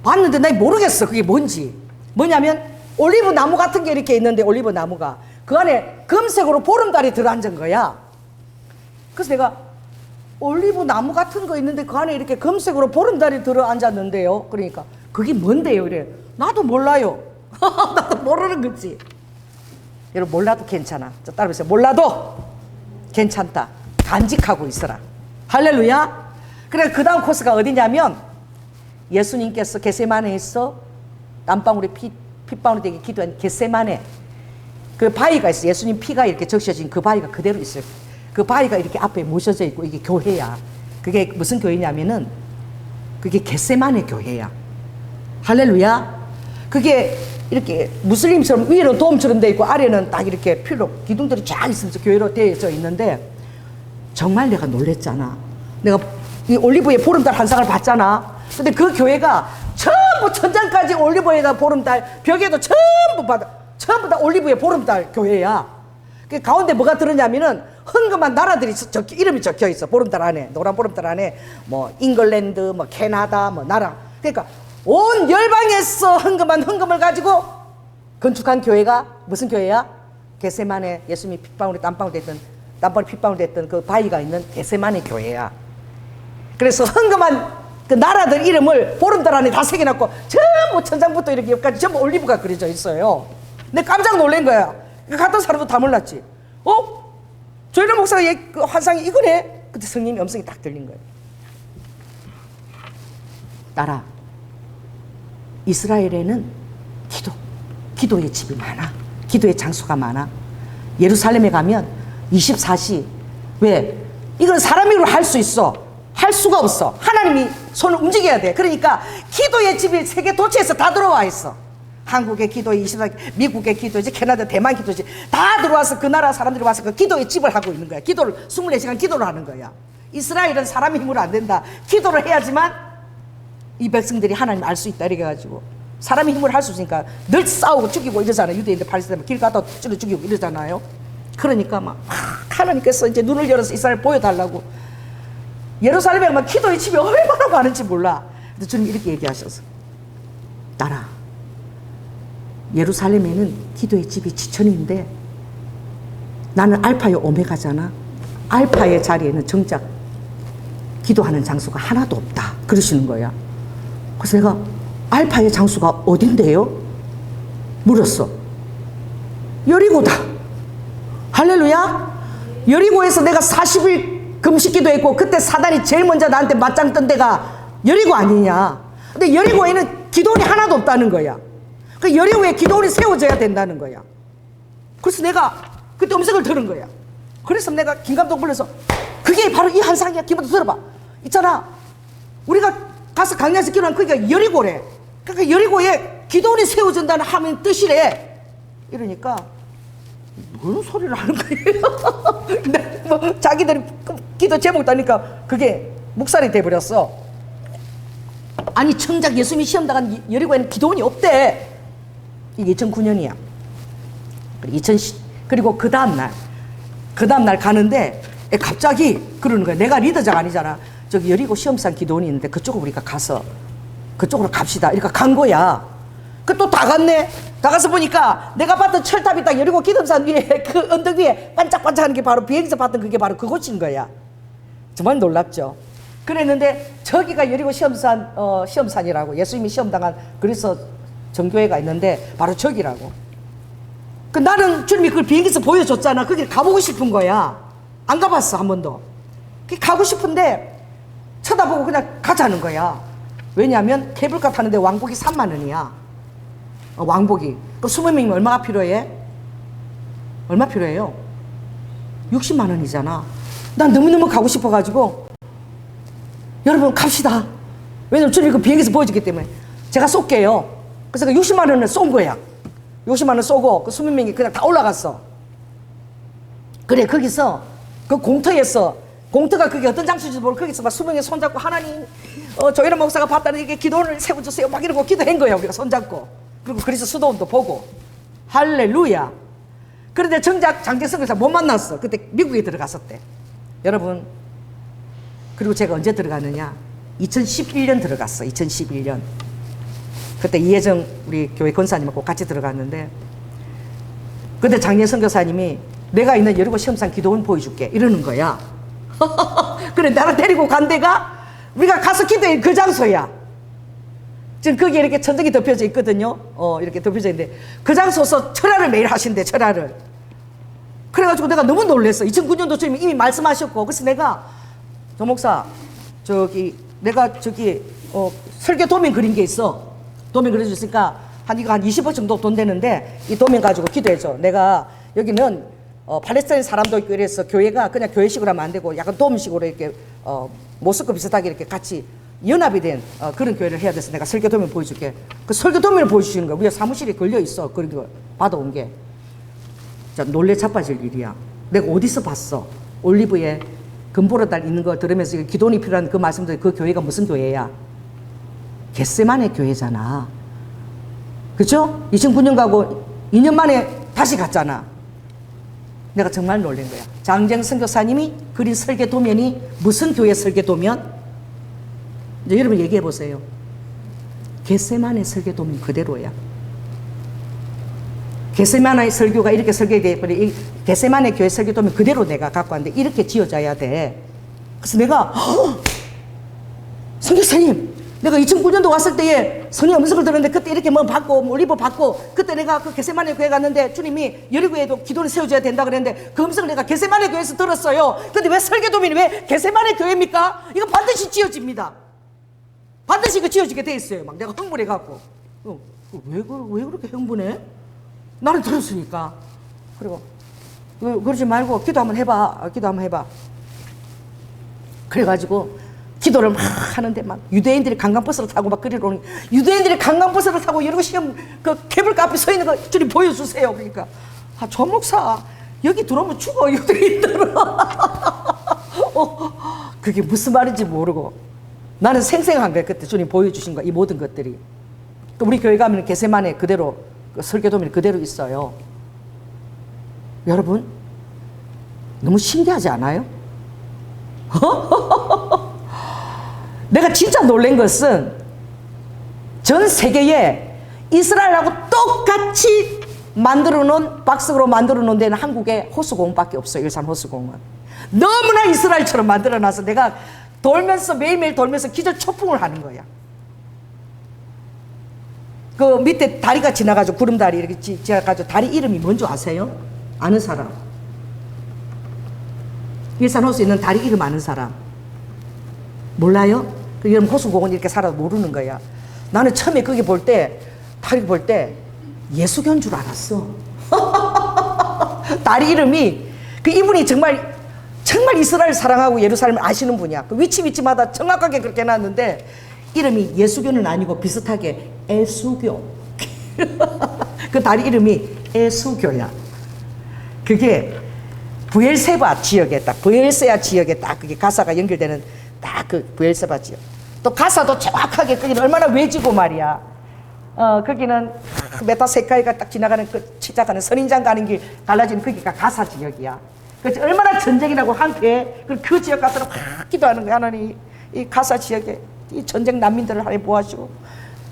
봤는데 나 모르겠어. 그게 뭔지. 뭐냐면 올리브 나무 같은 게 이렇게 있는데 올리브 나무가 그 안에 금색으로 보름달이 들어앉은 거야. 그래서 내가 올리브 나무 같은 거 있는데 그 안에 이렇게 금색으로 보름달이 들어앉았는데요. 그러니까 그게 뭔데요? 이래. 나도 몰라요. 나도 모르는 거지. 여러분 몰라도 괜찮아. 저 따라해보세요. 몰라도 괜찮다. 간직하고 있어라. 할렐루야. 그래 그 다음 코스가 어디냐면 예수님께서 겟세마네에서 땀방울에 핏방울이 되게 기도한 겟세마네 그 바위가 있어요. 예수님 피가 이렇게 적셔진 그 바위가 그대로 있어요. 그 바위가 이렇게 앞에 모셔져 있고 이게 교회야. 그게 무슨 교회냐면은 그게 겟세마네 교회야. 할렐루야. 그게 이렇게 무슬림처럼 위로 돔처럼 돼 있고 아래는 딱 이렇게 필로 기둥들이 쫙 있으면서 교회로 되어져 있는데 정말 내가 놀랬잖아. 내가 이 올리브의 보름달 한 쌍을 봤잖아. 근데 그 교회가 전부 천장까지 올리브에다 보름달 벽에도 전부 다 올리브의 보름달 교회야. 그 가운데 뭐가 들었냐면은 흥금한 나라들이 이름이 적혀 있어. 보름달 안에 노란 보름달 안에 뭐 잉글랜드 뭐 캐나다 뭐 나라. 그러니까 온 열방에서 흥금을 가지고 건축한 교회가 무슨 교회야? 겟세마네 예수님이 핏방울에 땀방울 됐던 그 바위가 있는 겟세마네 교회야. 그래서 흥금한 그 나라들 이름을 보름달 안에 다 새겨놨고 전부 천장부터 이렇게 여기까지 전부 올리브가 그려져 있어요. 내가 깜짝 놀란 거야. 갔던 사람도 다 몰랐지. 조일련 목사가 그 환상이 이거네. 그때 성령님 음성이 딱 들린 거예요. 딸아, 이스라엘에는 기도의 집이 많아. 기도의 장소가 많아. 예루살렘에 가면 24시. 왜? 이건 사람이 할 수 있어. 할 수가 없어. 하나님이 손을 움직여야 돼. 그러니까 기도의 집이 세계 도처에서 다 들어와 있어. 한국의 기도의 24시, 미국의 기도지, 캐나다, 대만 기도지 다 들어와서 그 나라 사람들이 와서 그 기도의 집을 하고 있는 거야. 기도를 24시간 기도를 하는 거야. 이스라엘은 사람의 힘으로 안 된다. 기도를 해야지만 이 백성들이 하나님 알 수 있다. 이렇게 해가지고 사람의 힘으로 할 수 있으니까 늘 싸우고 죽이고 이러잖아요. 유대인들 팔레스타인 길 가다 찔러 죽이고 이러잖아요. 그러니까 막 하나님께서 이제 눈을 열어서 이스라엘 보여달라고 예루살렘에 막 기도의 집이 얼마나 많은지 몰라. 근데 주님 이렇게 얘기하셔서 딸아, 예루살렘에는 기도의 집이 지천인데 나는 알파의 오메가잖아. 알파의 자리에는 정작 기도하는 장소가 하나도 없다. 그러시는 거야. 그래서 내가 알파의 장소가 어딘데요? 물었어. 여리고다. 할렐루야. 여리고에서 내가 40일 금식기도 했고 그때 사단이 제일 먼저 나한테 맞짱 뜬 데가 여리고 아니냐. 근데 여리고에는 기도원이 하나도 없다는 거야. 그 여리고에 기도원이 세워져야 된다는 거야. 그래서 내가 그때 음성을 들은 거야. 그래서 내가 김 감독 불러서 그게 바로 이 환상이야. 김 감독 들어봐. 있잖아. 우리가 가서 강야에서 기도한 그게 여리고래. 그러니까 여리고에 기도원이 세워진다는 하면 뜻이래. 이러니까 무슨 소리를 하는 거예요? 근데 뭐 자기들이 기도 제목 따니까 그게 묵살이 돼버렸어. 아니 정작 예수님이 시험 당한 여리고에는 기도원이 없대. 이게 2009년이야. 그리고 그 다음날 가는데 갑자기 그러는 거야. 내가 리더자가 아니잖아. 저기 여리고 시험상 기도원이 있는데 그쪽으로 우리가 가서 그쪽으로 갑시다. 이러니까 간 거야. 그 또 다 갔네. 다 가서 보니까 내가 봤던 철탑이 딱 여리고 기름산 위에 그 언덕 위에 반짝반짝하는 게 바로 비행기에서 봤던 그게 바로 그곳인 거야. 정말 놀랍죠. 그랬는데 저기가 여리고 시험산이라고 예수님이 시험당한 그래서 정교회가 있는데 바로 저기라고. 그 나는 주님이 그걸 비행기에서 보여줬잖아. 거기 가보고 싶은 거야. 안 가봤어 한 번도. 가고 싶은데 쳐다보고 그냥 가자는 거야. 왜냐하면 케이블카 타는데 왕복이 3만 원이야. 왕복이. 그 20명이면 얼마가 필요해? 얼마 필요해요? 60만 원이잖아. 난 너무너무 가고 싶어가지고 여러분 갑시다. 왜냐면 주님이 그 비행기에서 보여줬기 때문에 제가 쏠게요. 그래서 그 60만 원을 쏜 거야. 60만 원 쏘고 그 20명이 그냥 다 올라갔어. 그래 거기서 그 공터가 그게 어떤 장소인지 모르고 거기서 막 20명이 손잡고 하나님 조일련 목사가 봤다는 이게 기도원을 세워주세요 막 이러고 기도한 거야. 우리가 손잡고. 그리고 그리스 수도원도 보고. 할렐루야. 그런데 정작 장제성 교사 못 만났어. 그때 미국에 들어갔었대. 여러분 그리고 제가 언제 들어갔느냐 2011년 들어갔어. 2011년 그때 이혜정 우리 교회 권사님하고 같이 들어갔는데 그때 장례성 교사님이 내가 있는 여리고 시험상 기도원 보여줄게 이러는 거야. 그래 나를 데리고 간 데가 우리가 가서 기도한 그 장소야. 지금 거기에 이렇게 천정이 덮여져 있거든요. 이렇게 덮여져 있는데 그 장소에서 철야를 매일 하신대, 철야를. 그래가지고 내가 너무 놀랐어. 2009년도 주님이 이미 말씀하셨고. 그래서 내가 조 목사 내가 설교 도면 그린 게 있어. 도면 그려줬으니까 이거 한 20억 정도 돈 되는데 이 도면 가지고 기도해줘. 내가 여기는 팔레스타인 사람도 있고 이래서 교회가 그냥 교회식으로 하면 안 되고 약간 도움식으로 이렇게 모스크 비슷하게 이렇게 같이 연합이 된 그런 교회를 해야 돼서 내가 설교 도면 보여줄게. 그 설교 도면을 보여주시는 거야. 우리가 사무실에 걸려 있어. 그런 거 받아온 게. 자, 놀래 자빠질 일이야. 내가 어디서 봤어? 올리브에 금보라달 있는 거 들으면서 기도원이 필요한 그 말씀들, 그 교회가 무슨 교회야? 겟세마네 교회잖아. 그죠? 2009년 가고 2년 만에 다시 갔잖아. 내가 정말 놀란 거야. 장정 선교사님이 그린 설계 도면이 무슨 교회 설계 도면? 이제 여러분 얘기해 보세요. 겟세마네 설계 도면 그대로야. 겟세마네 설교가 이렇게 설계되어 있고, 겟세마네 교회 설계 도면 그대로 내가 갖고 왔는데 이렇게 지어져야 돼. 그래서 내가 선교사님, 내가 2009년도 왔을 때에 성령 음성을 들었는데 그때 이렇게 뭐 받고 올리브 받고 그때 내가 그 겟세마네 교회 갔는데 주님이 여리고에도 기도를 세워줘야 된다 그랬는데 그 음성을 내가 겟세마네 교회에서 들었어요. 근데 왜 설계도면이 왜 겟세마네 교회입니까? 이거 반드시 지어집니다. 반드시 이거 지어지게 돼 있어요. 막 내가 흥분해갖고 왜 그렇게 흥분해? 나는 들었으니까. 그리고 그러지 말고 기도 한번 해봐. 기도 한번 해봐. 그래가지고 기도를 막 하는데 막 유대인들이 관광버스를 타고 막 그리러 오는, 유대인들이 관광버스를 타고 이러고 시험 그 케이블카 앞에 서 있는 거 주님 보여주세요. 그러니까 조 목사 여기 들어오면 죽어 유대인들은. 그게 무슨 말인지 모르고 나는 생생한 거야. 그때 주님 보여주신 거 이 모든 것들이. 또 우리 교회 가면 겟세마네 그대로 그 설계도면이 그대로 있어요. 여러분 너무 신기하지 않아요? 내가 진짜 놀란 것은 전 세계에 이스라엘하고 똑같이 만들어 놓은, 박스로 만들어 놓은 데는 한국에 호수공원밖에 없어요. 일산 호수공원. 너무나 이스라엘처럼 만들어 놔서 내가 돌면서 매일매일 돌면서 기절 초풍을 하는 거야. 그 밑에 다리가 지나가지고 구름다리 이렇게 지나가지고 다리 이름이 뭔지 아세요? 아는 사람? 일산 호수에 있는 다리 이름 아는 사람? 몰라요? 그 이름 호수공원 이렇게 살아도 모르는 거야. 나는 처음에 거기 볼 때, 다리 볼 때 예수교인 줄 알았어. 다리 이름이 그 이분이 정말 이스라엘 사랑하고 예루살렘을 아시는 분이야. 그 위치마다 정확하게 그렇게 해놨는데 이름이 예수교는 아니고 비슷하게 에수교. 그 다리 이름이 에수교야. 그게 부엘세바 지역에 딱, 부엘세아 지역에 딱 그게 가사가 연결되는 딱 그 부엘세바 지역. 또 가사도 정확하게 거기는 얼마나 외지고 말이야. 거기는 메타세카이가 딱 지나가는 그 시작하는 선인장 가는 길 갈라지는 거기가 가사 지역이야. 그래서 얼마나 전쟁이라고 한때 그 지역 가서 막 기도하는 거야. 하나님 이 가사 지역에 이 전쟁 난민들을 하나님 보호하시고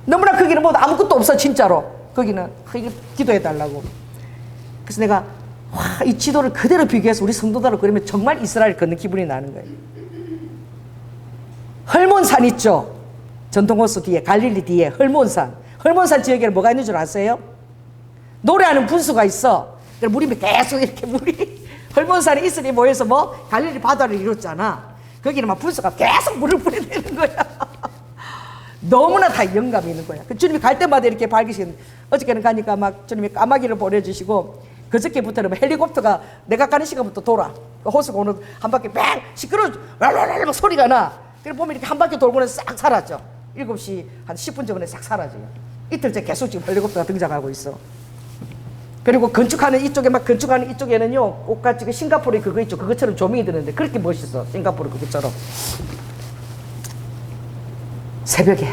너무나 거기는 뭐 아무것도 없어 진짜로. 거기는 기도해달라고. 그래서 내가 이 지도를 그대로 비교해서 우리 성도들을 그리면 정말 이스라엘 걷는 기분이 나는 거예요. 헐몬산 있죠? 전통호수 뒤에, 갈릴리 뒤에 헐몬산. 헐몬산 지역에는 뭐가 있는 줄 아세요? 노래하는 분수가 있어. 물이 계속 이렇게 물이 헐몬산에 이슬이 모여서 뭐 갈릴리 바다를 이뤘잖아. 거기는 막 분수가 계속 물을 뿌려내는 거야. 너무나 다 영감이 있는 거야. 그 주님이 갈 때마다 이렇게 밝으신, 어저께는 가니까 막 주님이 까마귀를 보내주시고 그저께부터는 헬리콥터가 내가 가는 시간부터 돌아. 그 호수공원 한 바퀴 뺑 시끄러워 막 소리가 나. 그래 보면 이렇게 한 바퀴 돌고는 싹 사라져. 7시 한 10분 전에 싹 사라져요. 이틀째 계속 지금 헬리콥터가 등장하고 있어. 그리고 건축하는 이쪽에는요, 옷같이 싱가포르에 그거 있죠. 그것처럼 조명이 드는데 그렇게 멋있어. 싱가포르 그것처럼. 새벽에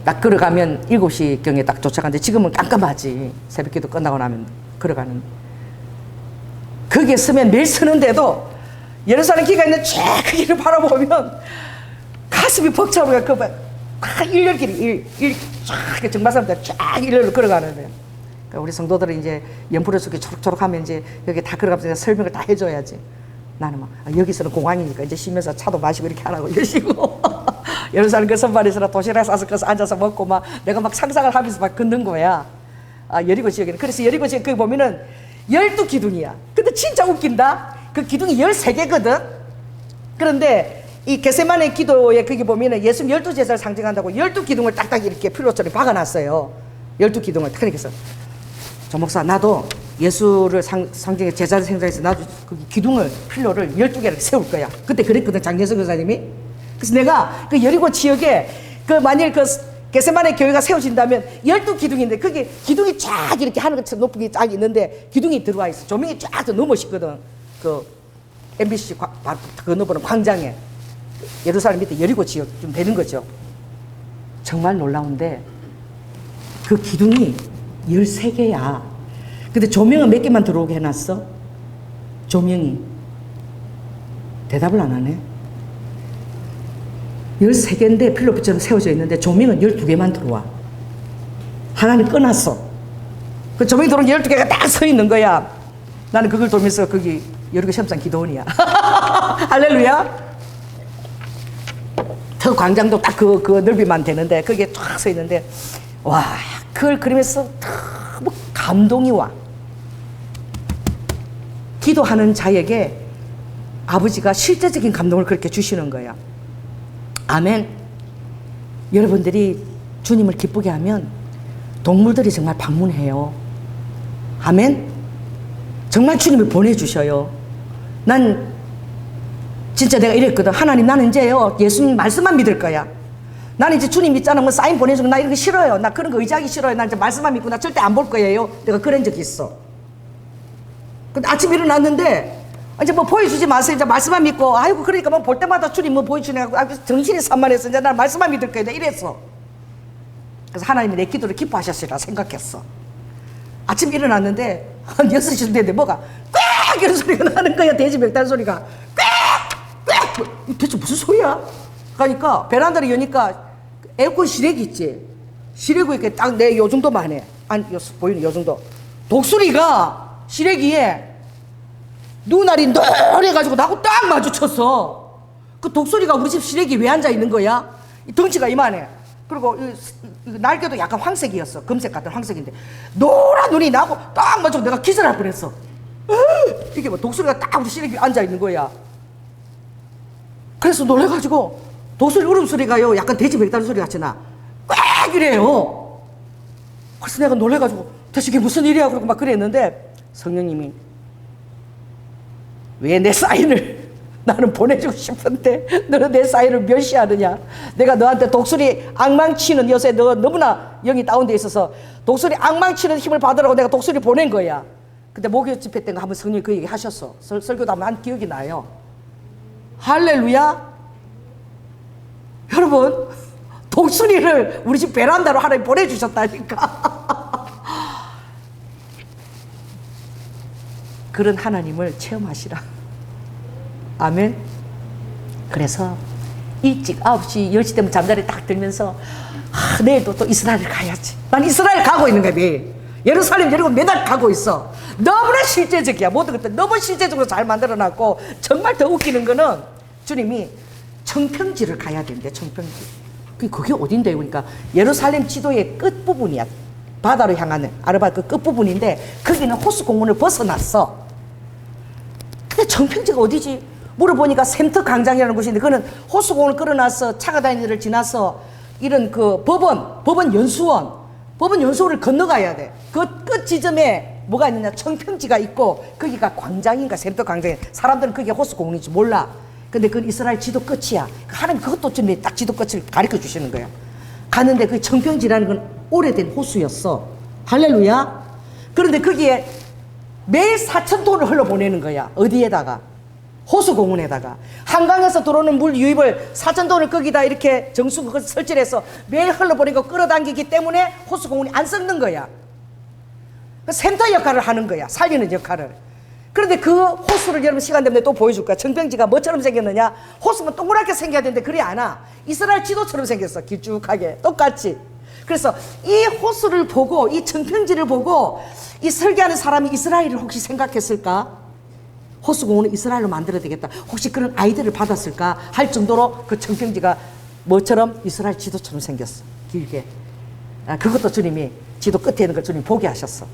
딱 걸어가면 7시경에 딱 도착하는데 지금은 깜깜하지. 새벽기도 끝나고 나면 걸어가는. 거기에 서면 매일 서는데도 예루살렘 기가 있는 쫙 그 길을 바라보면 가슴이 벅차오르가 그 일렬길이 쫙 정말사람들 쫙 일렬로 걸어가는데 그러니까 우리 성도들은 이제 연풀에 속에 초록초록하면 이제 여기 다 걸어가면서 설명을 다 해줘야지. 나는 막 여기서는 공항이니까 이제 쉬면서 차도 마시고 이렇게 하라고 이러시고 예루살렘 그 선반에서 도시락 싸서 거기서 앉아서 먹고 막 내가 막 상상을 하면서 막 걷는 거야. 여리고 지역에는. 그래서 여리고 지역 거기 보면은 12기둥이야. 근데 진짜 웃긴다. 그 기둥이 13개거든. 그런데 이 겟세마네 기도에 거기 보면은 예수님 12제사를 상징한다고 12기둥을 딱딱 이렇게 필로처럼 박아놨어요. 12기둥을. 그러니까 저 목사 나도 예수를 상징해 제자를 생각해서 나도 그 기둥을 필로를 12개를 세울 거야. 그때 그랬거든 장재석 교사님이. 그래서 내가 그 여리고 지역에 그 만일 그 겟세마네 교회가 세워진다면 12기둥인데 그게 기둥이 쫙 이렇게 하는 것처럼 높은 게 쫙 있는데 기둥이 들어와 있어. 조명이 쫙 너무 멋있거든. 그 MBC 건너보는 광장에 예루살렘 밑에 여리고 지역 좀 되는 거죠. 정말 놀라운데 그 기둥이 13개야. 근데 조명은 몇 개만 들어오게 해놨어? 조명이. 대답을 안 하네. 13개인데 필로프처럼 세워져 있는데 조명은 12개만 들어와. 하나님 꺼놨어. 그 조명이 들어온 12개가 딱 서 있는 거야. 나는 그걸 돌면서 거기 여리고 시험장 기도원이야. 할렐루야. 저 광장도 딱 그 넓이만 되는데 거기에 쫙 서 있는데 와 그걸 그러면서 너무 감동이 와. 기도하는 자에게 아버지가 실제적인 감동을 그렇게 주시는 거야. 아멘. 여러분들이 주님을 기쁘게 하면 동물들이 정말 방문해요. 아멘. 정말 주님을 보내주셔요. 난 진짜 내가 이랬거든. 하나님 나는 이제요 예수님 말씀만 믿을 거야. 나는 이제 주님 믿잖아 뭐 사인 보내주고 나 이런 거 싫어요. 나 그런 거 의지하기 싫어요. 나 이제 말씀만 믿고 나 절대 안 볼 거예요. 내가 그런 적이 있어. 근데 아침 일어났는데 이제 뭐 보여주지 마세요. 이제 말씀만 믿고 아이고 그러니까 뭐 볼 때마다 주님 뭐 보여주네 하고 정신이 산만해서 이제 난 말씀만 믿을 거야. 내가 이랬어. 그래서 하나님이 내 기도를 기뻐하셨으리라 생각했어. 아침 일어났는데 한 6시 됐는데 뭐가 꽥 이런 소리가 나는 거야. 돼지 멱단 소리가 꽥 대체 무슨 소리야? 그러니까 베란다를 여니까 에어컨 실외기 있지. 실외기 이렇게 딱 내 요 정도만 해. 보이는 요 정도. 독수리가 실외기에 눈알이 노래가지고 나하고 딱 마주쳤어. 그 독수리가 우리 집 실외기 왜 앉아 있는 거야? 이 덩치가 이만해. 그리고 이 날개도 약간 황색이었어. 금색 같은 황색인데 노란 눈이 나하고 딱 마주치고 내가 기절할 뻔했어. 이게 뭐 독수리가 딱 우리 실외기에 앉아 있는 거야. 그래서 놀래가지고 독수리 울음소리가요 약간 돼지 멱다리 소리 같이 나. 꽥 이래요. 그래서 내가 놀래가지고 대체 이게 무슨 일이야 그러고 막 그랬는데 성령님이 왜 내 사인을 나는 보내주고 싶은데 너는 내 사인을 멸시하느냐. 내가 너한테 독수리 앙망치는 요새 너 너무나 영이 다운돼 있어서 독수리 앙망치는 힘을 받으라고 내가 독수리 보낸 거야. 근데 목요 집회 때 한번 성령이 그 얘기 하셨어. 설교도 한번 한 기억이 나요. 할렐루야. 여러분 독수리를 우리 집 베란다로 하나님 보내주셨다니까. 그런 하나님을 체험하시라. 아멘. 그래서 일찍 9시 10시 되면 잠자리 딱 들면서 내일도 또 이스라엘 가야지. 난 이스라엘 가고 있는 거야 매일. 예루살렘 여리고 매달 가고 있어. 너무나 실제적이야. 모든 것들 너무 실제적으로 잘 만들어놨고 정말 더 웃기는 거는 주님이 청평지를 가야 된대. 청평지. 그게 어딘데? 그러니까 예루살렘 지도의 끝부분이야. 바다로 향하는 아르바 그 끝부분인데 거기는 호수공원을 벗어났어. 근데 청평지가 어디지? 물어보니까 샘터 광장이라는 곳인데 그거는 호수공원을 끌어놨어. 차가 다니는 데를 지나서 이런 그 법원 연수원을 건너가야 돼. 그 끝 지점에 뭐가 있느냐? 청평지가 있고 거기가 광장인가 샘터 광장에 사람들은 그게 호수공원인지 몰라. 근데 그건 이스라엘 지도 끝이야. 하나님 그것도 좀 딱 지도 끝을 가르쳐 주시는 거야. 갔는데 그 청평지라는 건 오래된 호수였어. 할렐루야. 그런데 거기에 매일 4,000톤을 흘러보내는 거야. 어디에다가? 호수공원에다가. 한강에서 들어오는 물 유입을 4,000톤을 거기다 이렇게 정수 그걸 설치해서 매일 흘러보내고 끌어당기기 때문에 호수공원이 안 썩는 거야. 그 센터 역할을 하는 거야. 살리는 역할을. 그런데 그 호수를 여러분 시간 되면 또 보여줄 거야. 청평지가 뭐처럼 생겼느냐? 호수면 동그랗게 생겨야 되는데 그래 않아. 이스라엘 지도처럼 생겼어. 길쭉하게 똑같이. 그래서 이 호수를 보고 이 청평지를 보고 이 설계하는 사람이 이스라엘을 혹시 생각했을까? 호수공원을 이스라엘로 만들어야 되겠다. 혹시 그런 아이디어를 받았을까? 할 정도로 그 청평지가 뭐처럼? 이스라엘 지도처럼 생겼어. 길게. 그것도 주님이 지도 끝에 있는 걸 주님이 보게 하셨어.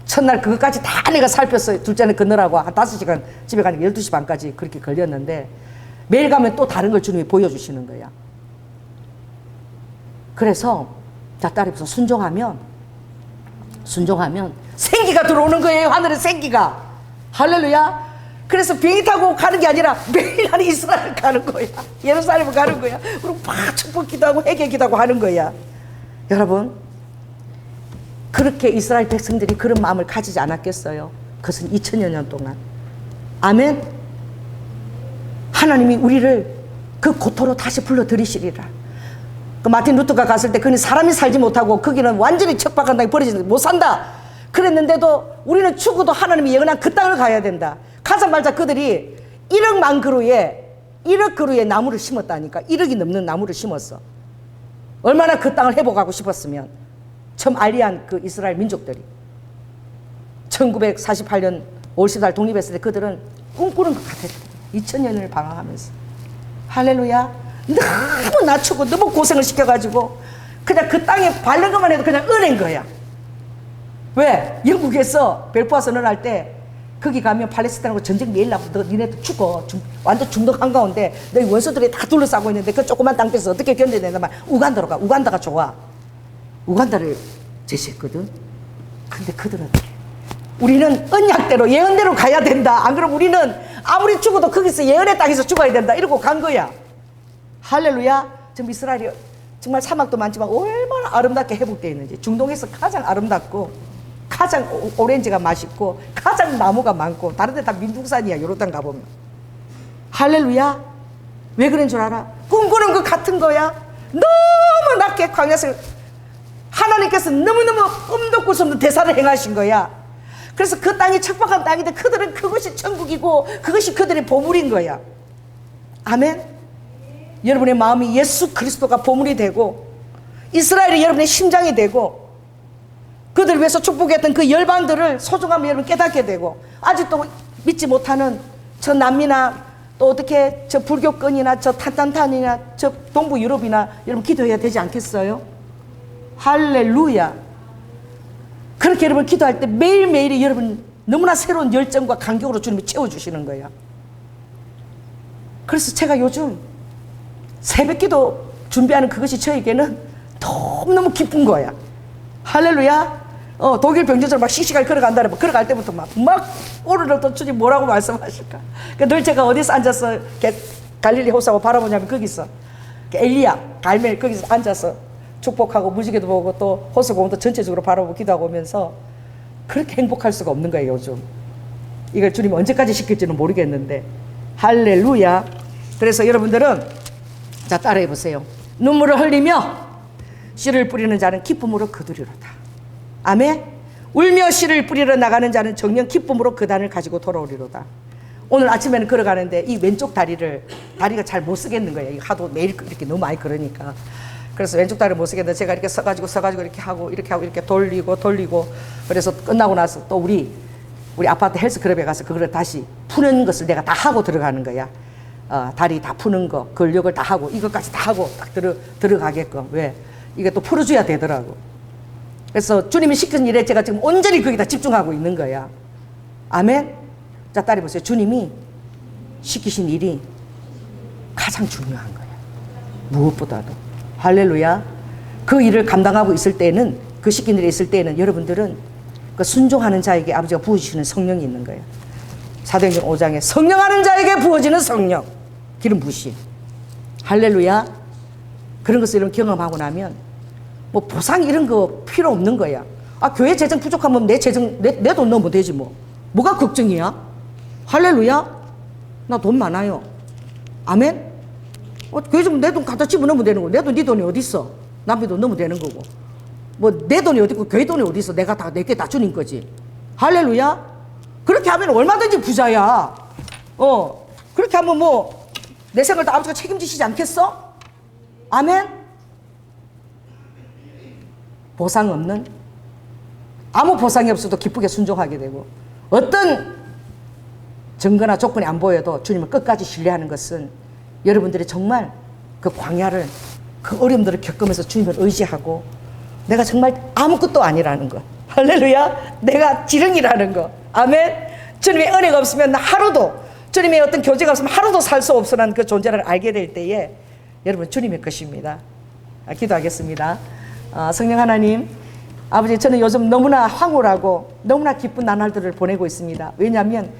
첫날 그것까지 다 내가 살폈어요. 둘째는 건너라고 한 5시간 집에 가니까 12시 반까지 그렇게 걸렸는데 매일 가면 또 다른 걸 주님이 보여주시는 거야. 그래서 자, 딸이면서 순종하면 생기가 들어오는 거예요. 하늘에 생기가. 할렐루야. 그래서 비행기 타고 가는 게 아니라 매일 하는 이스라엘 가는 거야. 예루살렘을 가는 거야. 그리고 막 축복 기도하고 회개 기도하고 하는 거야. 여러분, 그렇게 이스라엘 백성들이 그런 마음을 가지지 않았겠어요? 그것은 2000여 년 동안. 아멘. 하나님이 우리를 그 고토로 다시 불러들이시리라. 그 마틴 루터가 갔을 때 그는 사람이 살지 못하고 거기는 완전히 척박한 땅에 버려지는 못 산다 그랬는데도 우리는 죽어도 하나님이 예언한 그 땅을 가야 된다. 가자마자 그들이 1억만 그루에 1억 그루의 나무를 심었다니까. 1억이 넘는 나무를 심었어. 얼마나 그 땅을 회복하고 싶었으면. 처음 알리한 그 이스라엘 민족들이 1948년 5월 10일 독립했을 때 그들은 꿈꾸는 것 같았대. 2000년을 방황하면서. 할렐루야. 너무 낮추고 너무 고생을 시켜가지고 그냥 그 땅에 밟는 것만 해도 그냥 은혜인 거야. 왜? 영국에서 벨포아 선언할 때 거기 가면 팔레스타인하고 전쟁 매일 나고 너 니네도 죽어. 완전 중독 한가운데 너희 원수들이 다 둘러싸고 있는데 그 조그만 땅 뺏어 어떻게 견뎌야 되나 말. 우간다로 가. 우간다가 좋아. 우간다를 제시했거든. 근데 그들은 우리는 언약대로 예언대로 가야 된다. 안 그러면 우리는 아무리 죽어도 거기서 예언의 땅에서 죽어야 된다. 이러고 간 거야. 할렐루야. 지금 이스라엘이 정말 사막도 많지만 얼마나 아름답게 회복되어 있는지. 중동에서 가장 아름답고 가장 오렌지가 맛있고 가장 나무가 많고 다른 데 다 민둥산이야. 요르단 가보면. 할렐루야. 왜 그런 줄 알아? 꿈꾸는 것 같은 거야. 너무 낮게 광야에서 하나님께서 너무너무 꿈도 꿀 수 없는 대사를 행하신 거야. 그래서 그 땅이 척박한 땅인데 그들은 그것이 천국이고 그것이 그들의 보물인 거야. 아멘. 여러분의 마음이 예수 그리스도가 보물이 되고 이스라엘이 여러분의 심장이 되고 그들을 위해서 축복했던 그 열방들을 소중함을 여러분 깨닫게 되고 아직도 믿지 못하는 저 남미나 또 어떻게 저 불교권이나 저 탄탄탄이나 저 동부 유럽이나 여러분 기도해야 되지 않겠어요? 할렐루야. 그렇게 여러분 기도할 때 매일매일이 여러분 너무나 새로운 열정과 감격으로 주님이 채워주시는 거예요. 그래서 제가 요즘 새벽 기도 준비하는 그것이 저에게는 너무너무 기쁜 거야. 할렐루야. 독일 병정처럼 막 씩씩하게 걸어간다는 거. 걸어갈 때부터 막 오늘은 또 주님 뭐라고 말씀하실까. 늘 제가 어디서 앉아서 갈릴리 호수하고 바라보냐면 거기 있어. 엘리야 갈멜 거기서 앉아서 축복하고 무지개도 보고 또 호수 보면 또 전체적으로 바라보고 기도하고 오면서 그렇게 행복할 수가 없는 거예요. 요즘 이걸 주님 언제까지 시킬지는 모르겠는데. 할렐루야. 그래서 여러분들은 자 따라해 보세요. 눈물을 흘리며 씨를 뿌리는 자는 기쁨으로 거두리로다. 아멘. 울며 씨를 뿌리러 나가는 자는 정녕 기쁨으로 그 단을 가지고 돌아오리로다. 오늘 아침에는 걸어가는데 이 왼쪽 다리가 잘 못 쓰겠는 거예요. 하도 매일 이렇게 너무 많이 걸으니까. 그래서 왼쪽 다리를 못 쓰겠는데 제가 이렇게 서가지고 이렇게 하고 이렇게 돌리고 그래서 끝나고 나서 또 우리 아파트 헬스클럽에 가서 그걸 다시 푸는 것을 내가 다 하고 들어가는 거야. 다리 다 푸는 거, 근력을 다 하고 이것까지 다 하고 딱 들어가게끔. 왜? 이게 또 풀어줘야 되더라고. 그래서 주님이 시킨 일에 제가 지금 온전히 거기다 집중하고 있는 거야. 아멘. 자, 따라해 보세요. 주님이 시키신 일이 가장 중요한 거야. 무엇보다도. 할렐루야. 그 일을 감당하고 있을 때는 그 시킨 일에 있을 때는 여러분들은 그 순종하는 자에게 아버지가 부어주시는 성령이 있는 거예요. 사도행전 5장에 성령하는 자에게 부어지는 성령 기름 부으심. 할렐루야. 그런 것을 이런 경험하고 나면 뭐 보상 이런 거 필요 없는 거야. 교회 재정 부족하면 내 돈 넣으면 되지 뭐. 뭐가 걱정이야? 할렐루야. 나 돈 많아요. 아멘. 교회 좀 내 돈 갖다 집어넣으면 되는 거고. 내 돈, 네 돈이 어디 있어? 남의 돈 넣으면 되는 거고. 뭐 내 돈이 어디 있고 교회 돈이 어디 있어? 내가 다 내게 다 주님 거지. 할렐루야. 그렇게 하면 얼마든지 부자야. 그렇게 하면 뭐 내 생활도 아버지가 책임지시지 않겠어? 아멘. 보상 없는, 아무 보상이 없어도 기쁘게 순종하게 되고 어떤 증거나 조건이 안 보여도 주님을 끝까지 신뢰하는 것은 여러분들이 정말 그 광야를 그 어려움들을 겪으면서 주님을 의지하고 내가 정말 아무것도 아니라는 것. 할렐루야. 내가 지렁이라는 것. 아멘. 주님의 은혜가 없으면 하루도, 주님의 어떤 교제가 없으면 하루도 살 수 없으라는 그 존재를 알게 될 때에 여러분 주님의 것입니다. 기도하겠습니다. 성령 하나님, 아버지, 저는 요즘 너무나 황홀하고 너무나 기쁜 나날들을 보내고 있습니다. 왜냐하면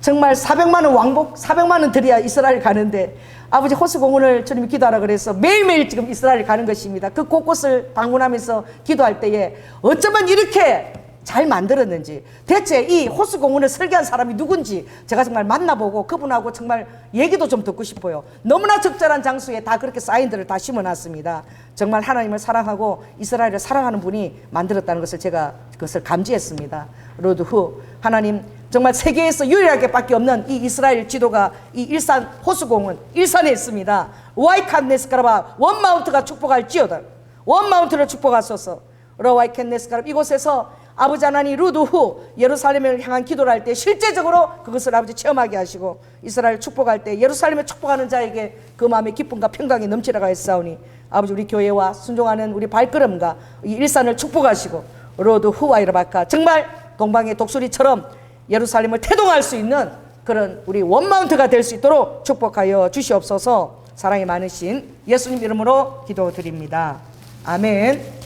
정말 400만 원 왕복, 400만 원 들여야 이스라엘 가는데, 아버지 호수공원을 주님이 기도하라 그래서 매일매일 지금 이스라엘 가는 것입니다. 그 곳곳을 방문하면서 기도할 때에 어쩌면 이렇게 잘 만들었는지, 대체 이 호수공원을 설계한 사람이 누군지 제가 정말 만나보고 그분하고 정말 얘기도 좀 듣고 싶어요. 너무나 적절한 장소에 다 그렇게 사인들을 다 심어놨습니다. 정말 하나님을 사랑하고 이스라엘을 사랑하는 분이 만들었다는 것을 제가 그것을 감지했습니다. 로드 후 하나님, 정말 세계에서 유일하게 밖에 없는 이 이스라엘 지도가 이 일산 호수공원 일산에 있습니다. 와이칸네스카라바 원마운트가 축복할지어다. 원마운트를 축복하소서. 와이칸네스카라 이곳에서 아버지 하나님 루드 후 예루살렘을 향한 기도를 할 때 실제적으로 그것을 아버지 체험하게 하시고, 이스라엘 축복할 때 예루살렘을 축복하는 자에게 그 마음의 기쁨과 평강이 넘치라가 했사오니 아버지 우리 교회와 순종하는 우리 발걸음과 이 일산을 축복하시고, 로드 후와 이르바카 정말 동방의 독수리처럼 예루살렘을 태동할 수 있는 그런 우리 원마운트가 될 수 있도록 축복하여 주시옵소서. 사랑이 많으신 예수님 이름으로 기도드립니다. 아멘.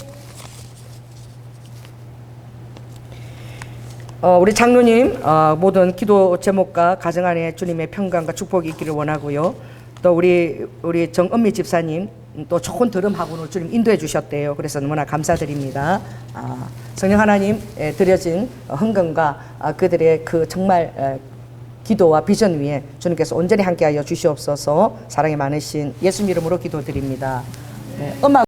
우리 장로님 모든 기도 제목과 가정 안에 주님의 평강과 축복이 있기를 원하고요. 또 우리 정은미 집사님 또 좋은 들음학원을 주님 인도해 주셨대요. 그래서 너무나 감사드립니다. 성령 하나님 드려진 헌금과 그들의 그 정말 기도와 비전 위에 주님께서 온전히 함께하여 주시옵소서. 사랑이 많으신 예수님 이름으로 기도드립니다. 음악